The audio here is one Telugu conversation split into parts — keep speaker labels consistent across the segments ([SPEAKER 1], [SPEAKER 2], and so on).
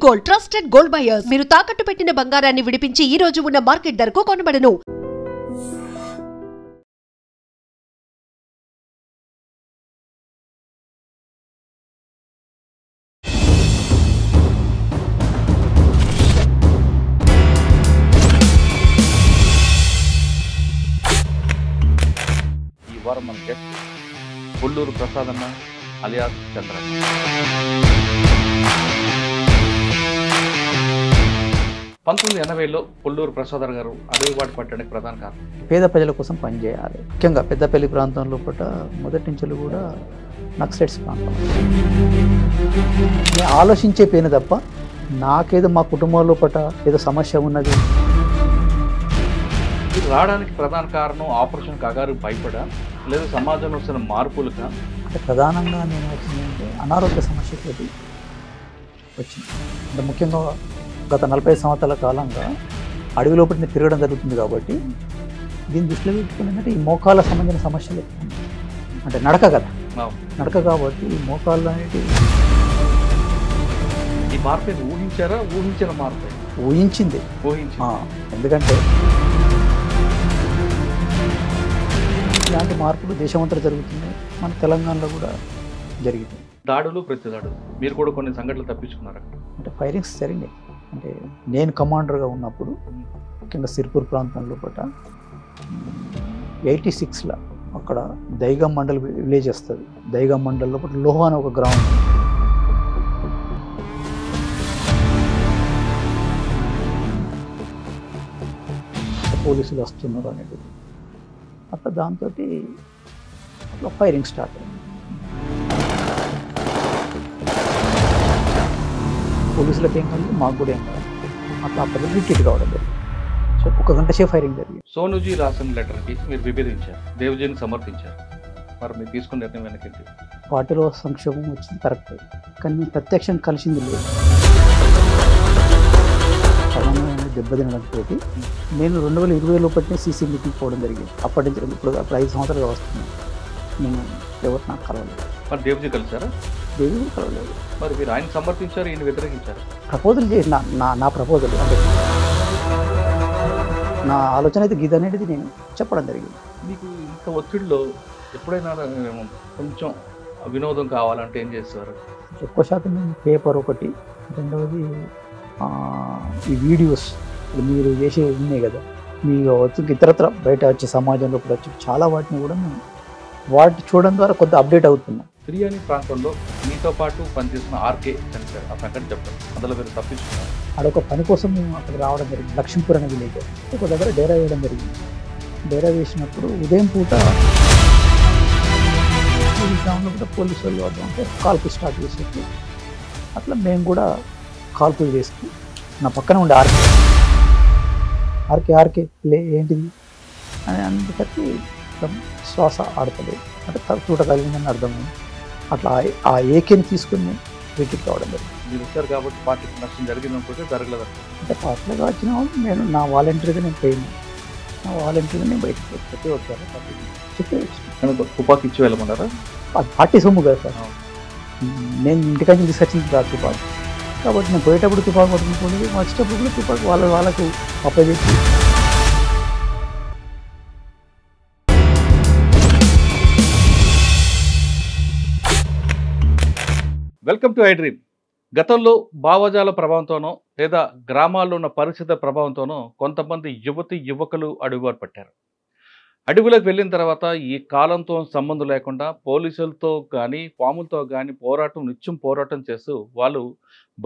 [SPEAKER 1] Gold, trusted gold buyers. మీరు తాకట్టు పెట్టిన బంగారాన్ని విడిపించి ఈ రోజు ఉన్న మార్కెట్ ధరకు కొనబడను.
[SPEAKER 2] ఈ వారం మన గెస్ట్ పుల్లూరు ప్రసాద్ అన్న అలియాస్ చంద్ర. 1980లో పుల్లూరు ప్రసాద్ గారు అడవిబాటు పట్టడానికి ప్రధాన కారణం
[SPEAKER 3] పేద ప్రజల కోసం పనిచేయాలి. ముఖ్యంగా పెద్దపల్లి ప్రాంతంలో పూట మొదటి నుంచి కూడా నక్సలైట్స్ ప్రాంతం. నేను ఆలోచించే పేను తప్ప నాకేదో మా కుటుంబంలో పూట ఏదో సమస్య ఉన్నది.
[SPEAKER 2] మీరు రావడానికి ప్రధాన కారణం ఆపరేషన్ కాగారు భయపడా లేదా సమాజంలో వస్తున్న మార్పులుగా?
[SPEAKER 3] అంటే ప్రధానంగా నేను వచ్చిందంటే అనారోగ్య సమస్యతోటి వచ్చింది. అంటే ముఖ్యంగా గత 40 సంవత్సరాల కాలంగా అడవి లోపల తిరగడం జరుగుతుంది కాబట్టి దీన్ని దృష్టిలో పెట్టుకుని ఏంటంటే ఈ మోకాళ్ళ సంబంధించిన సమస్యలు అంటే నడక కదా, నడక కాబట్టి ఈ మోకాళ్ళు అనేవి
[SPEAKER 2] ఈ మార్పు ఊహించారా? ఊహించిన మార్పు
[SPEAKER 3] ఊహించింది. ఎందుకంటే ఇలాంటి మార్పులు దేశమంతా జరుగుతున్నాయి, మన తెలంగాణలో కూడా జరిగింది.
[SPEAKER 2] దాడులు ప్రతి దాడులు మీరు కూడా కొన్ని సంఘటనలు తప్పించుకున్నారు.
[SPEAKER 3] అంటే ఫైరింగ్స్ జరిగినాయి. అంటే నేను కమాండర్గా ఉన్నప్పుడు ముఖ్యంగా సిర్పూర్ ప్రాంతంలో పూట 86లో అక్కడ దైగం మండల్ విలేజ్ వస్తుంది. దైగం మండల్లో పూట లోహా అని ఒక గ్రామం. పోలీసులు వస్తున్నారు అనేది అట్లా దాంతో అట్లా ఫైరింగ్ స్టార్ట్ అయింది. పోలీసులకు ఏం కాదు, మాకు కూడా ఏం కాదు. అట్లా అప్పటికి రిట్రీట్ కావడం జరిగింది. సో 1 గంట సేపు ఫైరింగ్ జరిగింది.
[SPEAKER 2] సోనుజీ రాసిన లెటర్కి మీరు విభేదించారు, దేవజీని సమర్థించారు. మరి మీరు తీసుకున్న నిర్ణయం వెనకండి?
[SPEAKER 3] పార్టీలో సంక్షోభం వచ్చింది కరెక్ట్, కానీ మేము ప్రత్యక్షం కలిసింది లేదు. సమానమైన దెబ్బతినడంతో నేను 2020 లోపలనే సీసీ మీటింగ్ పోవడం జరిగింది. అప్పటి నుంచి ఇప్పుడు 5 సంవత్సరాలుగా వస్తున్నాను. నేను ఎవరు నాకు కలవలేదు.
[SPEAKER 2] మరి దేవజీ కలిసారా?
[SPEAKER 3] దేవి కలవలేదు.
[SPEAKER 2] మరి మీరు ఆయన సమర్థించారు, ఈయన వ్యతిరేకించారు.
[SPEAKER 3] ప్రపోజల్ చేసి నా ప్రపోజల్ అంటే నా ఆలోచన అయితే గీత అనేది నేను చెప్పడం జరిగింది.
[SPEAKER 2] మీకు ఇంత ఒత్తిడిలో ఎప్పుడైనా కొంచెం వినోదం కావాలంటే ఏం చేస్తారు?
[SPEAKER 3] ఎక్కువ శాతం నేను పేపర్ ఒకటి, రెండవది ఈ వీడియోస్ మీరు చేసే ఉన్నాయి కదా, మీ వచ్చి ఇతరత్ర బయట వచ్చే సమాజంలో కూడా వచ్చి చాలా వాటిని కూడా మేము వాటి చూడడం ద్వారా కొంత అప్డేట్ అవుతున్నాం.
[SPEAKER 2] బిర్యానీ ప్రాంతంలో మీతో పాటు పనిచేసిన ఆర్కే చనిపోయారు. ఆ సంగతి చెప్పండి. అందులో మీరు తప్పించుకున్నారు.
[SPEAKER 3] అదొక పని కోసం మేము అక్కడికి రావడం జరిగింది. లక్ష్మీపూర్ అనే విలేజ్ ఒక దగ్గర డేరా వేయడం జరిగింది. డేరా వేసినప్పుడు ఉదయం పూట ఈ గ్రామంలో కూడా పోలీసు వాళ్ళు అంటే కాల్పులు స్టార్ట్ చేసేసి అట్లా మేము కూడా కాల్పులు చేస్తూ నా పక్కన ఉండే ఆర్కే ఏంటిది అని అందుకని శ్వాస ఆడతలేదు అంటే చూట కలిగిందని అర్థమైంది. అట్లా ఆ ఏకేని తీసుకుని రిట్రీట్ కావడం జరిగింది.
[SPEAKER 2] మీరు వచ్చారు కాబట్టి పార్టీకి నష్టం జరిగింది అనుకుంటే జరగలేదు
[SPEAKER 3] అంటే పార్టీలో వచ్చిన వాళ్ళు నేను నా వాలంటీర్గా నేను పోయినా, నా వాలంటీర్గా నేను బయటకు చెప్పి వచ్చాను. చెప్పి
[SPEAKER 2] తుపాకి ఇచ్చి వెళ్ళమన్నారా?
[SPEAKER 3] అది పార్టీ సొమ్ము కదా సార్, నేను ఇంటికాంచి తీసుకొచ్చింది కాదు తుపాకి. కాబట్టి నేను పోయేటప్పుడు తుపాకు పట్టుకుని వచ్చేటప్పుడు కూడా తుపాకు వాళ్ళకు అప్పచెప్పి.
[SPEAKER 2] Welcome to I dream. గతంలో భావజాల ప్రభావంతోనో లేదా గ్రామాల్లో ఉన్న పరిస్థితుల ప్రభావంతోనో కొంతమంది యువకులు అడుగుబాటు పట్టారు. అడవులకు వెళ్ళిన తర్వాత ఈ కాలంతో సంబంధం లేకుండా పోలీసులతో కానీ పాములతో కానీ నిత్యం పోరాటం చేస్తూ వాళ్ళు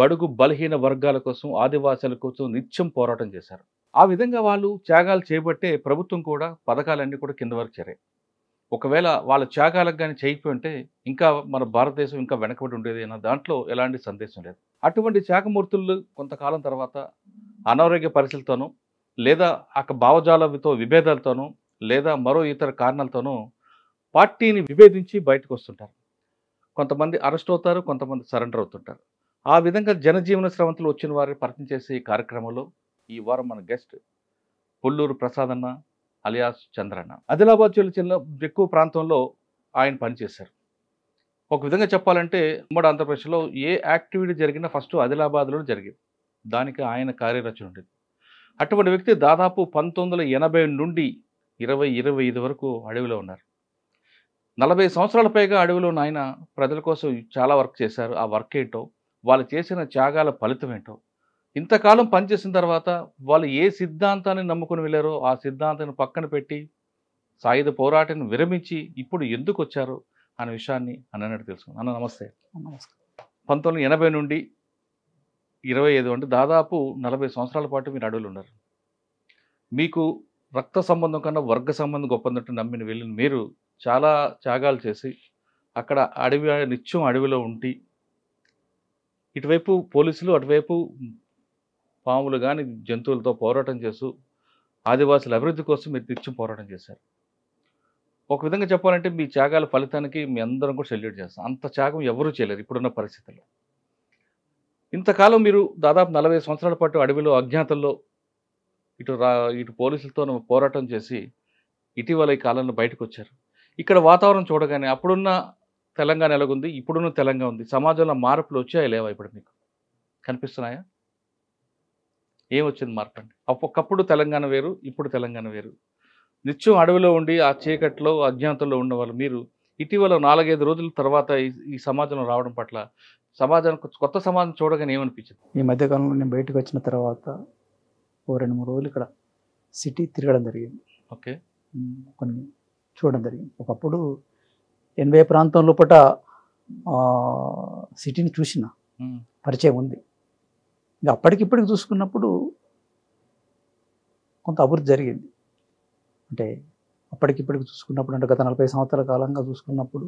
[SPEAKER 2] బడుగు బలహీన వర్గాల కోసం, ఆదివాసుల కోసం నిత్యం పోరాటం చేశారు. ఆ విధంగా వాళ్ళు త్యాగాలు చేపట్టే ప్రభుత్వం కూడా పథకాలన్నీ కూడా కింద వరకు చేరాయి. ఒకవేళ వాళ్ళ త్యాగాలకు కానీ చేయకపోయి ఉంటే ఇంకా మన భారతదేశం ఇంకా వెనకబడి ఉండేది అన్న దాంట్లో ఎలాంటి సందేశం లేదు. అటువంటి త్యాగమూర్తులు కొంతకాలం తర్వాత అనారోగ్య పరిస్థితులతోనూ లేదా భావజాలతో విభేదాలతోనూ లేదా మరో ఇతర కారణాలతోనూ పార్టీని విభేదించి బయటకు వస్తుంటారు. కొంతమంది అరెస్ట్ అవుతారు, కొంతమంది సరెండర్ అవుతుంటారు. ఆ విధంగా జనజీవన స్రవంతులు వచ్చిన వారిని పరిచయం చేసే ఈ కార్యక్రమంలో ఈ వారం మన గెస్ట్ పుల్లూరు ప్రసాద్ అన్న అలియాస్ చంద్రన్న. ఆదిలాబాద్ జిల్లా ఎక్కువ ప్రాంతంలో ఆయన పనిచేశారు. ఒక విధంగా చెప్పాలంటే ఉమ్మడి ఆంధ్రప్రదేశ్లో ఏ యాక్టివిటీ జరిగినా ఫస్ట్ ఆదిలాబాద్లో జరిగేది. దానికి ఆయన కార్యరచన ఉండేది. అటువంటి వ్యక్తి దాదాపు 1980 నుండి 2025 వరకు అడవిలో ఉన్నారు. 40 సంవత్సరాల పైగా అడవిలో ఉన్న ఆయన ప్రజల కోసం చాలా వర్క్ చేశారు. ఆ వర్క్ ఏంటో, వాళ్ళు చేసిన త్యాగాల ఫలితం ఏంటో, ఇంతకాలం పనిచేసిన తర్వాత వాళ్ళు ఏ సిద్ధాంతాన్ని నమ్ముకుని వెళ్ళారో ఆ సిద్ధాంతాన్ని పక్కన పెట్టి సాయుధ పోరాటాన్ని విరమించి ఇప్పుడు ఎందుకు వచ్చారు అనే విషయాన్ని అన్నట్టు తెలుసుకున్నాను. అన్న నమస్తే.
[SPEAKER 3] నమస్కారం.
[SPEAKER 2] 1980 నుండి 25 అంటే దాదాపు 40 సంవత్సరాల పాటు మీరు అడవులు ఉన్నారు. మీకు రక్త సంబంధం కన్నా వర్గ సంబంధం గొప్పదంటూ నమ్మిన వెళ్ళిన మీరు చాలా త్యాగాలు చేసి అక్కడ నిత్యం అడవిలో ఉండి ఇటువైపు పోలీసులు అటువైపు పాములు కానీ జంతువులతో పోరాటం చేస్తూ ఆదివాసుల అభివృద్ధి కోసం మీరు నిత్యం పోరాటం చేశారు. ఒక విధంగా చెప్పాలంటే మీ త్యాగాల ఫలితానికి మీ అందరం కూడా సెల్యూట్ చేస్తాం. అంత త్యాగం ఎవరూ చేయలేరు ఇప్పుడున్న పరిస్థితుల్లో. ఇంతకాలం మీరు దాదాపు 40 సంవత్సరాల పాటు అడవిలో అజ్ఞాతంలో ఇటు పోలీసులతో పోరాటం చేసి ఇటీవల ఈ కాలంలో బయటకు వచ్చారు. ఇక్కడ వాతావరణం చూడగానే అప్పుడున్న తెలంగాణ ఎలాగుంది, ఇప్పుడున్న తెలంగాణ ఉంది, సమాజంలో మార్పులు వచ్చాయా లేవా ఇప్పుడు మీకు కనిపిస్తున్నాయా? ఏమొచ్చింది మార్పు అండి? ఒకప్పుడు తెలంగాణ వేరు, ఇప్పుడు తెలంగాణ వేరు. నిత్యం అడవిలో ఉండి ఆ చీకట్లో అజ్ఞాతంలో ఉన్నవాళ్ళు మీరు ఇటీవల 4-5 రోజుల తర్వాత ఈ సమాజంలో రావడం పట్ల సమాజానికి కొత్త సమాజం చూడగానే ఏమనిపించింది?
[SPEAKER 3] ఈ మధ్యకాలంలో నేను బయటకు వచ్చిన తర్వాత ఓ 2-3 రోజులు ఇక్కడ సిటీ తిరగడం జరిగింది.
[SPEAKER 2] ఓకే.
[SPEAKER 3] కొన్ని చూడడం జరిగింది. ఒకప్పుడు 80 ప్రాంతం లోపల సిటీని చూసిన పరిచయం ఉంది. ఇంకా అప్పటికిప్పటికి చూసుకున్నప్పుడు కొంత అభివృద్ధి జరిగింది. అంటే అప్పటికిప్పటికి చూసుకున్నప్పుడు అంటే గత 40 సంవత్సరాల కాలంగా చూసుకున్నప్పుడు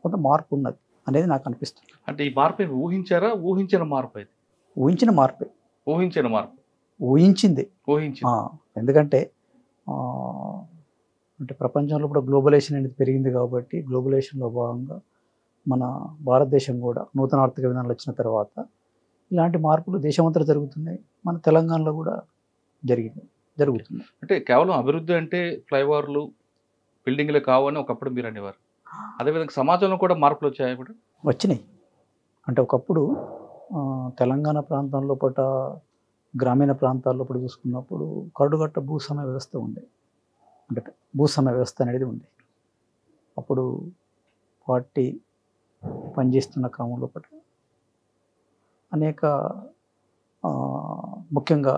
[SPEAKER 3] కొంత మార్పు ఉన్నది అనేది నాకు అనిపిస్తుంది.
[SPEAKER 2] అంటే ఈ మార్పు ఊహించారా? ఊహించిన మార్పు ఇది?
[SPEAKER 3] ఊహించిన మార్పే.
[SPEAKER 2] ఊహించిన మార్పు.
[SPEAKER 3] ఊహించింది.
[SPEAKER 2] ఊహించింది.
[SPEAKER 3] ఎందుకంటే అంటే ప్రపంచంలో కూడా గ్లోబలైజేషన్ అనేది పెరిగింది కాబట్టి గ్లోబలైజేషన్లో భాగంగా మన భారతదేశం కూడా నూతన ఆర్థిక విధానాలు వచ్చిన తర్వాత ఇలాంటి మార్పులు దేశమంతా జరుగుతున్నాయి. మన తెలంగాణలో కూడా జరుగుతుంది.
[SPEAKER 2] అంటే కేవలం అభివృద్ధి అంటే ఫ్లైఓవర్లు బిల్డింగ్లు కావని ఒకప్పుడు మీరు అనేవారు. అదేవిధంగా సమాజంలో కూడా మార్పులు వచ్చాయి ఇప్పుడు?
[SPEAKER 3] వచ్చినాయి. అంటే ఒకప్పుడు తెలంగాణ ప్రాంతంలో పట గ్రామీణ ప్రాంతాల్లో కూడా చూసుకున్నప్పుడు కరడుగట్ట భూస్వామ్య వ్యవస్థ ఉంది. అంటే భూస్వామ్య వ్యవస్థ అనేది ఉంది. అప్పుడు పార్టీ పనిచేస్తున్న క్రమంలో పట అనేక ముఖ్యంగా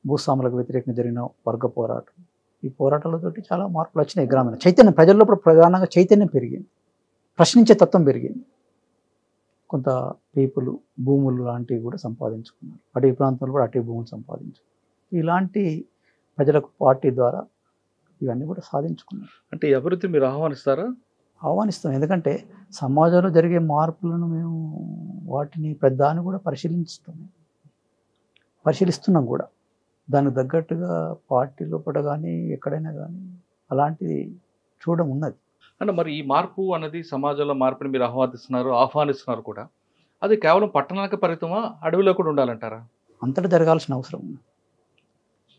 [SPEAKER 3] భూస్వాములకు వ్యతిరేకంగా జరిగిన వర్గ పోరాటం, ఈ పోరాటాలతోటి చాలా మార్పులు వచ్చినాయి. గ్రామీణ చైతన్యం ప్రజల్లో ప్రధానంగా చైతన్యం పెరిగింది, ప్రశ్నించే తత్వం పెరిగింది. కొంత పీపుల్ భూములు లాంటివి కూడా సంపాదించుకున్నారు. అటవీ ప్రాంతంలో కూడా అటవీ భూములు సంపాదించుకున్నారు. ఇలాంటి ప్రజలకు పార్టీ ద్వారా ఇవన్నీ కూడా సాధించుకున్నారు.
[SPEAKER 2] అంటే ఈ అభివృద్ధి మీరు ఆహ్వానిస్తారా?
[SPEAKER 3] ఆహ్వానిస్తాం. ఎందుకంటే సమాజంలో జరిగే మార్పులను మేము వాటిని పెద్దాన్ని కూడా పరిశీలిస్తున్నాం కూడా. దానికి తగ్గట్టుగా పార్టీ లోపల కానీ ఎక్కడైనా కానీ అలాంటిది చూడడం ఉన్నది.
[SPEAKER 2] అంటే మరి ఈ మార్పు అన్నది సమాజంలో మార్పుని మీరు ఆహ్వానిస్తున్నారు కూడా. అది కేవలం పట్టణాలకు పరిమితమా, అడవిలో కూడా ఉండాలంటారా?
[SPEAKER 3] అంతటా జరగాల్సిన అవసరం ఉంది.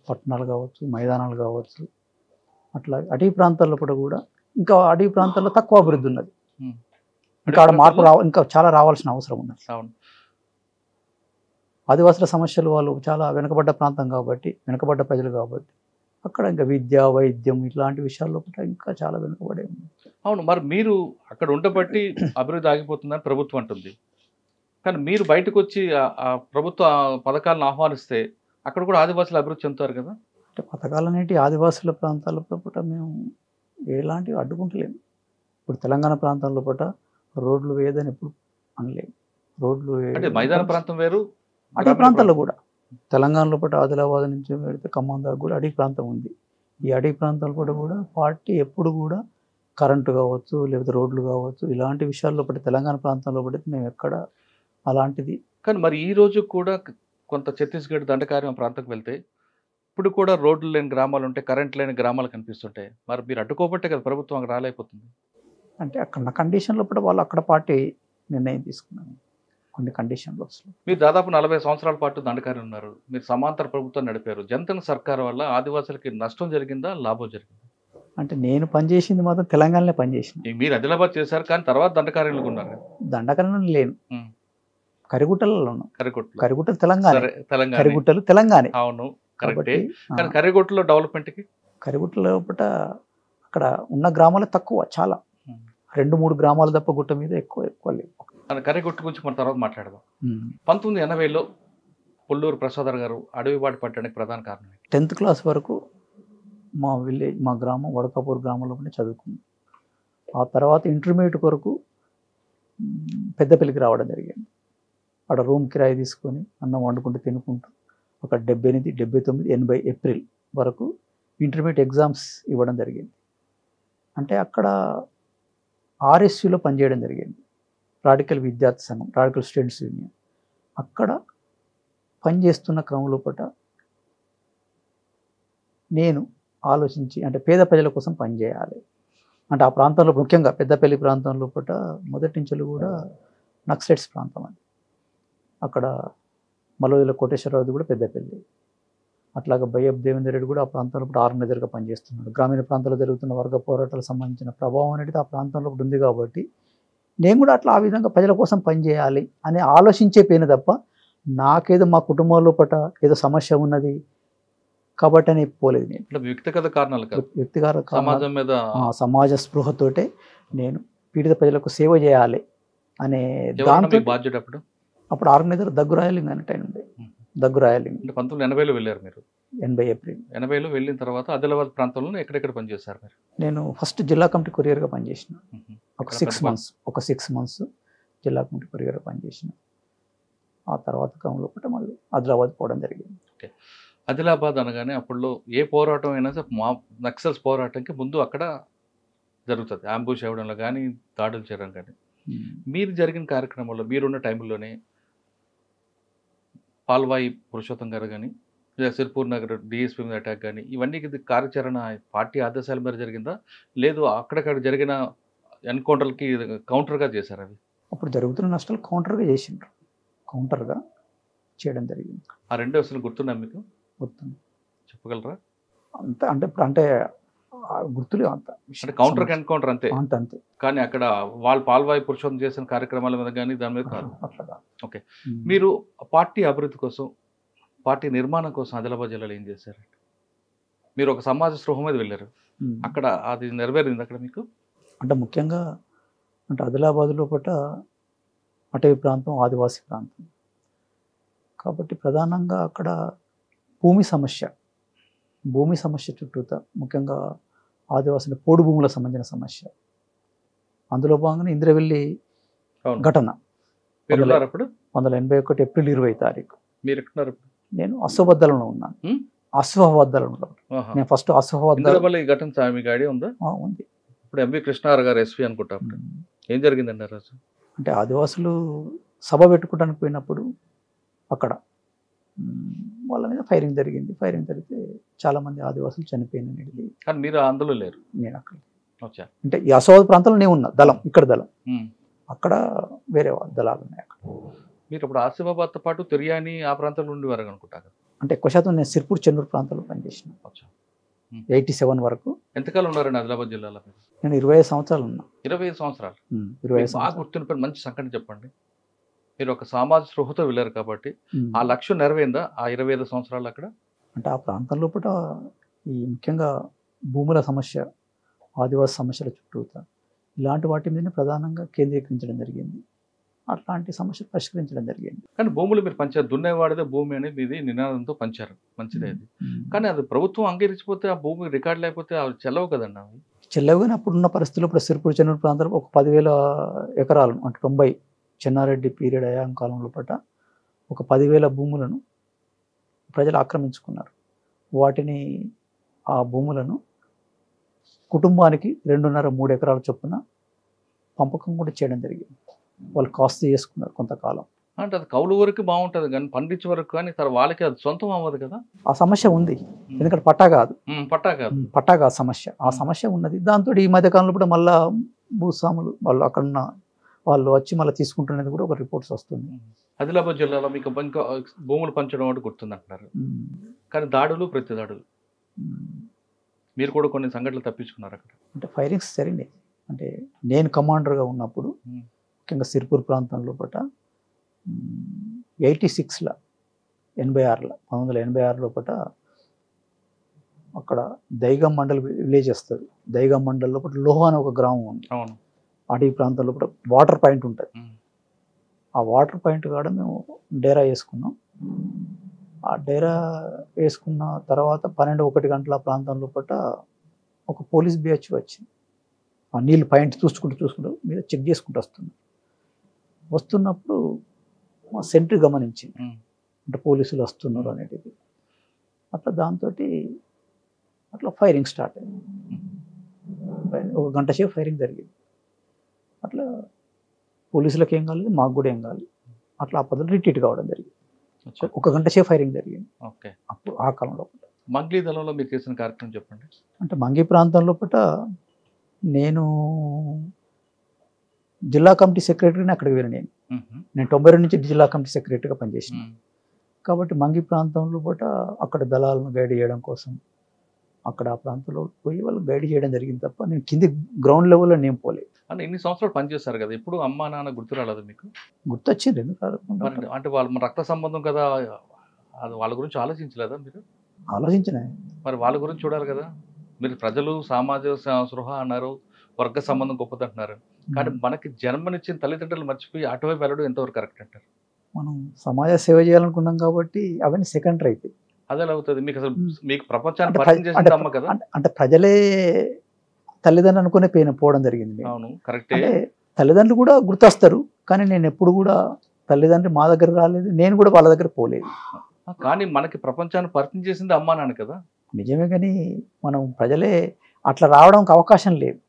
[SPEAKER 3] పట్టణాలు కావచ్చు, మైదానాలు కావచ్చు, అట్లా అటవీ ప్రాంతాల్లో కూడా ఇంకా అటవీ ప్రాంతాల్లో తక్కువ అభివృద్ధి ఉన్నది. ఇంకా ఆడ మార్పు ఇంకా చాలా రావాల్సిన అవసరం ఉన్నది.
[SPEAKER 2] అవును.
[SPEAKER 3] ఆదివాసుల సమస్యలు వాళ్ళు చాలా వెనుకబడ్డ ప్రాంతం కాబట్టి, వెనుకబడ్డ ప్రజలు కాబట్టి అక్కడ ఇంకా విద్య, వైద్యం ఇట్లాంటి విషయాల్లో ఇంకా చాలా వెనుకబడే ఉంది.
[SPEAKER 2] అవును. మరి మీరు అక్కడ ఉండబట్టి అభివృద్ధి ఆగిపోతుందని ప్రభుత్వం అంటుంది. కానీ మీరు బయటకు వచ్చి ఆ ప్రభుత్వ పథకాలను ఆహ్వానిస్తే అక్కడ కూడా ఆదివాసులు అభివృద్ధి చెందుతారు కదా?
[SPEAKER 3] అంటే పథకాలు అనేవి ఆదివాసుల ప్రాంతాల పూట మేము ఎలాంటివి అడ్డుకుంటలేము. ఇప్పుడు తెలంగాణ ప్రాంతంలో పూట రోడ్లు వేయదని ఎప్పుడు అనలేము. రోడ్లు
[SPEAKER 2] అంటే మైదాన ప్రాంతం వేరు,
[SPEAKER 3] అటవీ ప్రాంతాల్లో కూడా తెలంగాణలో పూట ఆదిలాబాద్ నుంచి వెళితే ఖమ్మం దాకా కూడా అటవీ ప్రాంతం ఉంది. ఈ అటవీ ప్రాంతాల పూట కూడా పార్టీ ఎప్పుడు కూడా కరెంటు కావచ్చు, లేకపోతే రోడ్లు కావచ్చు, ఇలాంటి విషయాల్లో పడి తెలంగాణ ప్రాంతంలో పడితే మేము ఎక్కడ అలాంటిది.
[SPEAKER 2] కానీ మరి ఈ రోజు కూడా కొంత ఛత్తీస్గఢ్ దండకార్యం ప్రాంతంకి వెళ్తే ఇప్పుడు కూడా రోడ్లు లేని గ్రామాలు ఉంటాయి, కరెంట్ లేని గ్రామాలు కనిపిస్తుంటాయి. మరి మీరు అడ్డుకోబట్టే కదా ప్రభుత్వం అక్కడ రాలేకపోతుంది.
[SPEAKER 3] అంటే అక్కడ కండిషన్లో కూడా వాళ్ళు అక్కడ పార్టీ నిర్ణయం తీసుకున్నాను. కొన్ని కండిషన్లో
[SPEAKER 2] మీరు దాదాపు 40 సంవత్సరాల పాటు దండకార్యం ఉన్నారు. మీరు సమాంతర ప్రభుత్వం నడిపారు. జనతన సర్కార్ వల్ల ఆదివాసులకి నష్టం జరిగిందా, లాభం జరిగిందా?
[SPEAKER 3] అంటే నేను పనిచేసింది మాత్రం తెలంగాణలో పనిచేసిన.
[SPEAKER 2] మీరు ఆదిలాబాద్ చేశారు, కానీ తర్వాత దండకార్యంలో ఉన్నారు కదా.
[SPEAKER 3] దండకరణ లేను,
[SPEAKER 2] ఉమ్.
[SPEAKER 3] కరిగుట్టలలో ఉన్నాను.
[SPEAKER 2] కరిగుట్టలో.
[SPEAKER 3] కరిగుట్టలు తెలంగాణ,
[SPEAKER 2] సరే, తెలంగాణ.
[SPEAKER 3] కరిగుట్టలు తెలంగాణ.
[SPEAKER 2] అవును,
[SPEAKER 3] కాబట్టి
[SPEAKER 2] కరెక్టే. కానీ కరిగుట్టలో డెవలప్మెంట్కి
[SPEAKER 3] కరిగుట్ట లోపల అక్కడ ఉన్న గ్రామాలు తక్కువ, చాలా 2-3 గ్రామాలు తప్ప గుట్ట మీద ఎక్కువ లేవు.
[SPEAKER 2] కరిగుట్ట గురించి మన తర్వాత మాట్లాడదాం. 1980లో పుల్లూరు ప్రసాదర్ గారు అడవి బాట పట్టడానికి ప్రధాన కారణం ఏంటి?
[SPEAKER 3] 10th క్లాస్ వరకు మా విలేజ్, మా గ్రామం వడకాపూర్ గ్రామంలోనే చదువుకున్నాం. ఆ తర్వాత ఇంటర్మీడియట్ వరకు పెద్దపల్లికి రావడం జరిగింది. అక్కడ రూమ్ కిరాయి తీసుకొని అన్నం వండుకుంటూ తినుకుంటూ ఒక 78, 79, 80 ఏప్రిల్ వరకు ఇంటర్మీడియట్ ఎగ్జామ్స్ ఇవ్వడం జరిగింది. అంటే అక్కడ ఆర్ఎస్యూలో పనిచేయడం జరిగింది, రాడికల్ విద్యార్థి సంఘం, రాడికల్ స్టూడెంట్స్ యూనియన్. అక్కడ పనిచేస్తున్న క్రమంలో పట నేను ఆలోచించి, అంటే పేద ప్రజల కోసం పనిచేయాలి అంటే ఆ ప్రాంతంలో ముఖ్యంగా పెద్దపల్లి ప్రాంతంలో పట మొదటి నుంచి కూడా నక్సలైట్స్ ప్రాంతం అని. అక్కడ మలోజుల కోటేశ్వరరావుది కూడా పెద్దపల్లి. అట్లాగా బయ్యప్ దేవేందర్ రెడ్డి కూడా ఆ ప్రాంతంలో ఆర్గనైజర్గా పనిచేస్తున్నాడు. గ్రామీణ ప్రాంతాల్లో జరుగుతున్న వర్గ పోరాటాలకు సంబంధించిన ప్రభావం అనేది ఆ ప్రాంతంలో ఉంది. కాబట్టి నేను కూడా అట్లా ఆ విధంగా ప్రజల కోసం పనిచేయాలి అని ఆలోచించే పోయిన తప్ప నాకేదో మా కుటుంబంలో పట ఏదో సమస్య ఉన్నది కాబట్టి అని పోలేదు. నేను
[SPEAKER 2] వ్యక్తిగత కారణాలు కాదు,
[SPEAKER 3] వ్యక్తిగత
[SPEAKER 2] సమాజం మీద
[SPEAKER 3] సమాజ స్పృహతోటే నేను పీడిత ప్రజలకు సేవ చేయాలి అనే దాంతో
[SPEAKER 2] బాధ్యత.
[SPEAKER 3] అప్పుడు ఆర్గనైజర్ దగ్గురాయలింగ్ అనే టైం ఉంది. దగ్గురాయలింగ్
[SPEAKER 2] 1980లో వెళ్ళారు మీరు?
[SPEAKER 3] 80 ఏప్రిల్
[SPEAKER 2] 80లో వెళ్ళిన తర్వాత ఆదిలాబాద్ ప్రాంతంలో ఎక్కడెక్కడ పనిచేశారు మీరు?
[SPEAKER 3] నేను ఫస్ట్ జిల్లా కమిటీ కొరియర్గా పనిచేసిన. ఒక 6 మంత్స్ జిల్లా కమిటీ కొరియర్గా పనిచేసిన. ఆ తర్వాత క్రమంలో కూడా మళ్ళీ ఆదిలాబాద్ పోవడం జరిగింది.
[SPEAKER 2] ఆదిలాబాద్ అనగానే అప్పుడులో ఏ పోరాటం అయినా సరే మా నక్సల్స్ పోరాటంకి ముందు అక్కడ జరుగుతుంది, అంబుష్ అవ్వడంలో కానీ దాడులు చేయడం కానీ. మీరు జరిగిన కార్యక్రమంలో మీరున్న టైంలోనే పాల్వాయి పురుషోత్తం గారు కానీ, లేదా సిర్పూర్ నగర్ డిఎస్పీ మీద అటాక్ కానీ, ఇవన్నీ కార్యాచరణ పార్టీ ఆదేశాల మీద జరిగిందా, లేదు అక్కడక్కడ జరిగిన ఎన్కౌంటర్కి కౌంటర్గా చేశారు? అవి
[SPEAKER 3] అప్పుడు జరుగుతున్న నష్టాలు కౌంటర్గా చేసిండ్రు, కౌంటర్గా చేయడం జరిగింది.
[SPEAKER 2] ఆ రెండు అసలు గుర్తున్నా మీకు?
[SPEAKER 3] గుర్తుంది,
[SPEAKER 2] చెప్పగలరా?
[SPEAKER 3] అంత అంటే ఇప్పుడు అంటే గుర్తులేవు అంత.
[SPEAKER 2] అంటే కౌంటర్ ఎన్కౌంటర్ అంతే
[SPEAKER 3] అంతే.
[SPEAKER 2] కానీ అక్కడ వాళ్ళు పాల్వాయి పురుషోత్తం చేసిన కార్యక్రమాల మీద కానీ దాని మీద కాదు.
[SPEAKER 3] అట్లా.
[SPEAKER 2] ఓకే, మీరు పార్టీ అభివృద్ధి కోసం, పార్టీ నిర్మాణం కోసం ఆదిలాబాద్ జిల్లాలో ఏం చేశారు? మీరు ఒక సమాజ స్పృహ మీద వెళ్ళారు, అక్కడ అది నెరవేరింది అక్కడ మీకు?
[SPEAKER 3] అంటే ముఖ్యంగా అంటే ఆదిలాబాద్లో పట అటవీ ప్రాంతం, ఆదివాసీ ప్రాంతం కాబట్టి ప్రధానంగా అక్కడ భూమి సమస్య చుట్టూత ముఖ్యంగా ఆదివాసుల పోడు భూములకు సంబంధించిన సమస్య. అందులో భాగంగా ఇంద్రవెల్లి ఘటన 1981 ఏప్రిల్ 20 తారీఖు.
[SPEAKER 2] మీరు ఎక్కడున్నారు?
[SPEAKER 3] నేను అశ్వబద్దలంలో ఉన్నాను. అశ్వబద్దలంలో నేను ఫస్ట్
[SPEAKER 2] అశ్వబద్దల ఘటన మీకు ఐడియా ఉందా?
[SPEAKER 3] ఉంది.
[SPEAKER 2] ఇప్పుడు ఎంవి కృష్ణారావు గారు ఎస్పీ అనుకుంటా. ఏం జరిగిందండి ఆ రోజు?
[SPEAKER 3] అంటే ఆదివాసులు సభ పెట్టుకోవడానికి పోయినప్పుడు అక్కడ వాళ్ళ మీద ఫైరింగ్ జరిగింది. ఫైరింగ్ జరిగితే చాలా మంది ఆదివాసులు చనిపోయినది.
[SPEAKER 2] కానీ మీరు అందులో లేరు?
[SPEAKER 3] నేను అక్కడ అంటే ఈ అశ్వవాద ప్రాంతంలో నేను ఉన్నా. దళం ఇక్కడ దళం, అక్కడ వేరే దళాలు ఉన్నాయి. అక్కడ
[SPEAKER 2] మీరు ఇప్పుడు ఆసిఫాబాద్తో పాటు తిర్యాని ఆ ప్రాంతంలో ఉండేవారు అనుకుంటా కదా?
[SPEAKER 3] అంటే ఎక్కువ శాతం నేను సిర్పూర్, చెన్నూరు ప్రాంతంలో పనిచేసిన. 87 వరకు.
[SPEAKER 2] ఎంతకాలం ఉన్నారండి ఆదిలాబాద్ జిల్లాలో?
[SPEAKER 3] నేను 25 సంవత్సరాలు ఉన్నా.
[SPEAKER 2] 25 సంవత్సరాలు? 25 బాగా గుర్తున్న మంచి సంఘటన చెప్పండి. మీరు ఒక సామాజిక స్పృహతో వెళ్ళారు కాబట్టి ఆ లక్ష్యం నెరవేరిందా ఆ 25 సంవత్సరాలు అక్కడ?
[SPEAKER 3] అంటే ఆ ప్రాంతం లోపల ఈ ముఖ్యంగా భూముల సమస్య, ఆదివాసీ సమస్యల చుట్టూతా ఇలాంటి వాటి మీదనే ప్రధానంగా కేంద్రీకరించడం జరిగింది. అట్లాంటి సమస్యలు పరిష్కరించడం జరిగింది.
[SPEAKER 2] కానీ భూములు మీరు పంచారు, దున్నేవాడిదే భూమి అనేది ఇది నినాదంతో పంచారు, మంచిదే అది. కానీ అది ప్రభుత్వం అంగీకరించిపోతే ఆ భూమి రికార్డు లేకపోతే అవి చెల్లవు కదండి. అవి
[SPEAKER 3] చెల్లవు. కానీ అప్పుడున్న పరిస్థితుల్లో ఇప్పుడు సిర్పూర్, చెన్నూరు ప్రాంతంలో ఒక 10,000 ఎకరాలు అంటే 90 చెన్నారెడ్డి పీరియడ్ అయాం కాలంలో పట్ట ఒక 10,000 భూములను ప్రజలు ఆక్రమించుకున్నారు. వాటిని ఆ భూములను కుటుంబానికి 2.5-3 ఎకరాల చొప్పున పంపకం కూడా చేయడం జరిగింది. వాళ్ళు కాస్ట్ చేసుకున్నారు కొంతకాలం.
[SPEAKER 2] అంటే అది కౌలు వరకు బాగుంటుంది కానీ పండించే వరకు కానీ వాళ్ళకి అది సొంతం అవ్వదు కదా.
[SPEAKER 3] ఆ సమస్య ఉంది, ఎందుకంటే పట్టా కాదు సమస్య. ఆ సమస్య ఉన్నది. దాంతో ఈ మధ్యకాలంలో కూడా మళ్ళా భూస్వాములు వాళ్ళు అక్కడున్న వాళ్ళు వచ్చి మళ్ళీ తీసుకుంటున్నది కూడా ఒక రిపోర్ట్స్ వస్తుంది.
[SPEAKER 2] ఆదిలాబాద్ జిల్లాలో మీకు భూములు పంచడం అంటే గుర్తుంది అంటున్నారు, కానీ దాడులు, ప్రతి దాడులు మీరు కూడా కొన్ని సంఘటనలు తప్పించుకున్నారు అక్కడ.
[SPEAKER 3] అంటే ఫైరింగ్స్ జరిగినాయి. అంటే నేను కమాండర్గా ఉన్నప్పుడు ముఖ్యంగా సిర్పూర్ ప్రాంతం లోపల 86లో 1986 లోపల అక్కడ దైగం మండల్ విలేజ్ వస్తుంది. దైగం మండల్ లోపల లోహా అని ఒక గ్రామం ఉంది.
[SPEAKER 2] అవును.
[SPEAKER 3] అటవీ ప్రాంతం లోపల వాటర్ పాయింట్ ఉంటుంది. ఆ వాటర్ పాయింట్ కాడ మేము డేరా వేసుకున్నాం. ఆ డేరా వేసుకున్న తర్వాత 12-1 గంటల ప్రాంతం లోపల ఒక పోలీస్ బిహెచ్ వచ్చింది. ఆ నీళ్ళు పాయింట్ చూసుకుంటూ మీద చెక్ చేసుకుంటూ వస్తున్నప్పుడు మా సెంట్రీ గమనించింది, అంటే పోలీసులు వస్తున్నారు అనేది. అట్లా దాంతో అట్లా ఫైరింగ్ స్టార్ట్ అయింది. 1 గంట సేపు ఫైరింగ్ జరిగింది. అట్లా పోలీసులకు ఏం కాలేదు, మాకు కూడా ఏం కాలేదు. అట్లా ఆ పద్ధతి రిట్రీట్ కావడం జరిగింది. 1 గంట సేపు ఫైరింగ్ జరిగింది.
[SPEAKER 2] ఓకే.
[SPEAKER 3] అప్పుడు ఆ కాలంలో
[SPEAKER 2] మంగ్లీ దళంలో మీరు చేసిన కార్యక్రమం చెప్పండి.
[SPEAKER 3] అంటే మంగి ప్రాంతం లోపల నేను జిల్లా కమిటీ సెక్రటరీని అక్కడికి వెళ్ళాను. నేను 92 నుంచి జిల్లా కమిటీ సెక్రటరీగా పనిచేసిన. కాబట్టి మంగి ప్రాంతంలో పూట అక్కడ దళాలను గైడ్ చేయడం కోసం అక్కడ ఆ ప్రాంతంలో పోయి వాళ్ళు గైడ్ చేయడం జరిగింది తప్ప నేను కింది గ్రౌండ్ లెవెల్లో నేను పోలేదు.
[SPEAKER 2] అంటే ఇన్ని సంవత్సరాలు పనిచేస్తారు కదా, ఇప్పుడు అమ్మా నాన్న గుర్తు రాలేదు మీకు?
[SPEAKER 3] గుర్తొచ్చింది. ఎందుకు
[SPEAKER 2] అంటే వాళ్ళ రక్త సంబంధం కదా, అది వాళ్ళ గురించి ఆలోచించలేదా మీరు?
[SPEAKER 3] ఆలోచించిన.
[SPEAKER 2] మరి వాళ్ళ గురించి చూడాలి కదా. మీరు ప్రజలు సామాజిక సృహ అన్నారు, వర్గ సంబంధం గొప్పదంటున్నారు. కానీ మనకి జన్మనిచ్చిన తల్లిదండ్రులు మర్చిపోయి అటువైపు వెళ్ళడం ఎంతవరకు కరెక్ట్ అంటారు?
[SPEAKER 3] మనం సమాజ సేవ చేయాలనుకున్నాం కాబట్టి అవన్నీ సెకండరీ అయితే
[SPEAKER 2] అదే అవుతుంది. మీకు అసలు మీకు ప్రపంచాన్ని పరిచయం చేసింది అమ్మ కదా.
[SPEAKER 3] అంటే ప్రజలే తల్లిదండ్రులు అనుకునే పోవడం జరిగింది.
[SPEAKER 2] అవును, కరెక్టే.
[SPEAKER 3] అంటే తల్లిదండ్రులు కూడా గుర్తొస్తారు, కానీ నేను ఎప్పుడు కూడా తల్లిదండ్రులు మా దగ్గర రాలేదు, నేను కూడా వాళ్ళ దగ్గర పోలేదు.
[SPEAKER 2] కానీ మనకి ప్రపంచాన్ని పరిచయం చేసింది అమ్మా నాన్న కదా.
[SPEAKER 3] నిజమే, కానీ మనం ప్రజలే అట్లా రావడానికి అవకాశం లేదు.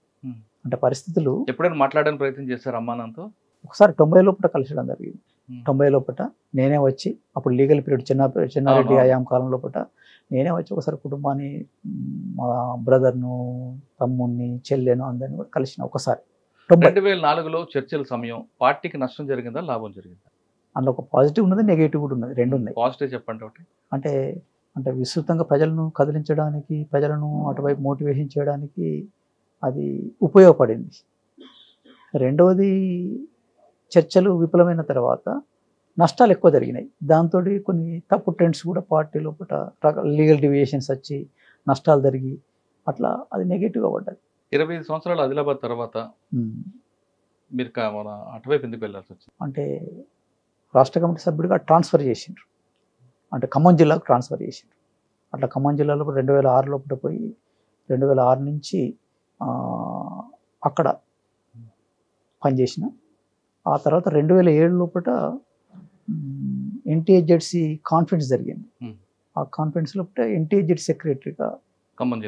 [SPEAKER 3] అంటే పరిస్థితులు.
[SPEAKER 2] ఎప్పుడైనా మాట్లాడడానికి ప్రయత్నం చేశారు అమ్మా నాన్నతో?
[SPEAKER 3] ఒకసారి 90 లోపల కలిసడం జరిగింది. 90 లోపల నేనే వచ్చి, అప్పుడు లీగల్ పీరియడ్ చిన్నారెడ్డి ఆయాం కాలం లోపల నేనే వచ్చి ఒకసారి కుటుంబాన్ని, మా బ్రదర్ను, తమ్ముడిని, చెల్లెను అందరినీ కూడా కలిసిన. ఒకసారి
[SPEAKER 2] 2004లో చర్చల సమయం పార్టీకి నష్టం జరిగిందా, లాభం జరిగిందా?
[SPEAKER 3] అందులో ఒక పాజిటివ్ ఉన్నది, నెగిటివ్ కూడా ఉన్నది, రెండు ఉన్నాయి.
[SPEAKER 2] పాజిటివ్ చెప్పండి ఒకటి.
[SPEAKER 3] అంటే విస్తృతంగా ప్రజలను కదిలించడానికి, ప్రజలను అటువైపు మోటివేషన్ చేయడానికి అది ఉపయోగపడింది. రెండవది, చర్చలు విఫలమైన తర్వాత నష్టాలు ఎక్కువ జరిగినాయి. దాంతో కొన్ని తప్పు ట్రెండ్స్ కూడా పార్టీ లోపల లీగల్ డివియేషన్స్ వచ్చి నష్టాలు జరిగి అట్లా అది నెగిటివ్గా పడ్డది.
[SPEAKER 2] 25 సంవత్సరాలు ఆదిలాబాద్ తర్వాత మీరు మన అటువైపు ఎందుకు వెళ్ళాల్సి వచ్చింది?
[SPEAKER 3] అంటే రాష్ట్ర కమిటీ సభ్యుడిగా ట్రాన్స్ఫర్ చేసిండ్రు, అంటే ఖమ్మం జిల్లాకు ట్రాన్స్ఫర్ చేసిండ్రు. అట్లా ఖమ్మం జిల్లాలో 2006 లోపల పోయి 2006 నుంచి అక్కడ పనిచేసిన. ఆ తర్వాత 2007 లోపల NTHZC కాన్ఫరెన్స్ జరిగింది. ఆ కాన్ఫరెన్స్ లోపల NTHZC సెక్రటరీగా
[SPEAKER 2] ఖమ్మం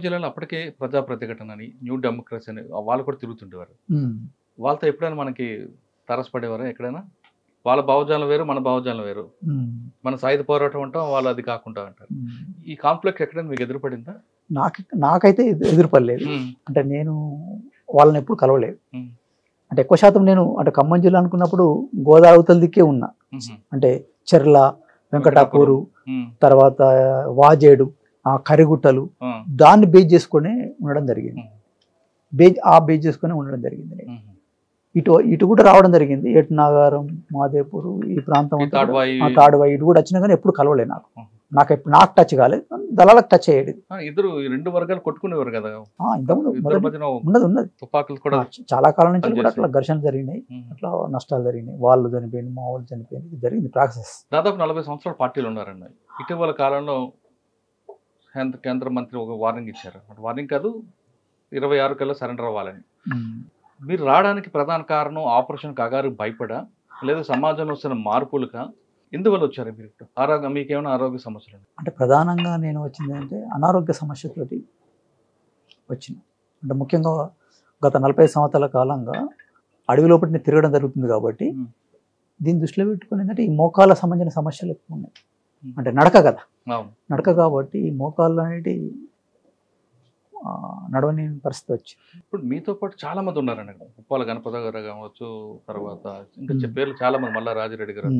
[SPEAKER 2] జిల్లాలో అప్పటికే ప్రజా ప్రతిఘటన అని, న్యూ డెమోక్రసీ అని వాళ్ళు కూడా తిరుగుతుండేవారు. వాళ్ళతో ఎప్పుడైనా మనకి తరసపడేవారు ఎక్కడైనా? వాళ్ళ భావజాలం వేరు, మన భావజాలం వేరు. మన సాయుధ పోరాటం అంటాం, వాళ్ళు అది కాకుండా అంటారు. ఈ కాన్ఫ్లిక్ట్ ఎక్కడైనా మీకు ఎదురుపడిందా?
[SPEAKER 3] నాకైతే ఎదురుపడలేదు. అంటే నేను వాళ్ళని ఎప్పుడు కలవలేదు. అంటే ఎక్కువ శాతం నేను అంటే ఖమ్మం జిల్లా అనుకున్నప్పుడు గోదావరి అవతల దిక్కే ఉన్నా. అంటే చెర్ల, వెంకటాపూరు, తర్వాత వాజేడు, ఆ కరిగుట్టలు, దాన్ని బేస్ చేసుకుని ఉండడం జరిగింది. బేస్ చేసుకుని ఉండడం జరిగింది. ఇటు కూడా రావడం జరిగింది. ఏటు నాగారం, మాదేపూరు, ఈ ప్రాంతం తాడువాయి ఇటు కూడా వచ్చినా కానీ ఎప్పుడు కలవలేదు. నాకు టచ్ కాలేదు, దళాలకు టచ్ అయ్యేది.
[SPEAKER 2] ఇద్దరు 2 వర్గాలు కొట్టుకునేవారు కదా.
[SPEAKER 3] ఉన్నది చాలా కాలం నుంచి కూడా అట్లా ఘర్షణలు జరిగినాయి, అట్లా నష్టాలు జరిగినాయి. వాళ్ళు చనిపోయింది, మా వాళ్ళు చనిపోయింది, జరిగింది ప్రాసెస్.
[SPEAKER 2] దాదాపు 40 సంవత్సరాల పార్టీలు ఉన్నారండి. ఇటీవల కాలంలో కేంద్ర మంత్రి ఒక వార్నింగ్ ఇచ్చారు. వార్నింగ్ కాదు, 26 కల్లా సరెండర్ అవ్వాలని. మీరు రావడానికి ప్రధాన కారణం ఆపరేషన్ కగారు భయపడా, లేదా సమాజంలో వస్తున్న మార్పులుగా? ఎందువల్ల వచ్చారు మీరు? మీకేమైనా ఆరోగ్య సమస్యలు?
[SPEAKER 3] అంటే ప్రధానంగా నేను వచ్చింది అంటే అనారోగ్య సమస్యతోటి వచ్చిన. అంటే ముఖ్యంగా గత 40 సంవత్సరాల కాలంగా అడవి లోపల తిరగడం జరుగుతుంది కాబట్టి దీన్ని దృష్టిలో పెట్టుకుని ఏంటంటే ఈ మోకాళ్ళ సంబంధించిన సమస్యలు ఎక్కువ ఉన్నాయి. అంటే నడక కదా, నడక కాబట్టి ఈ మోకాళ్ళు అనేటి నడవని పరిస్థితి వచ్చి.
[SPEAKER 2] ఇప్పుడు మీతో పాటు చాలా మంది ఉన్నారండి. ఉప్పాల గణపతి గారు కావచ్చు, తర్వాత ఇంకా పేర్లు చాలా మంది, మల్లా రాజిరెడ్డి గారు.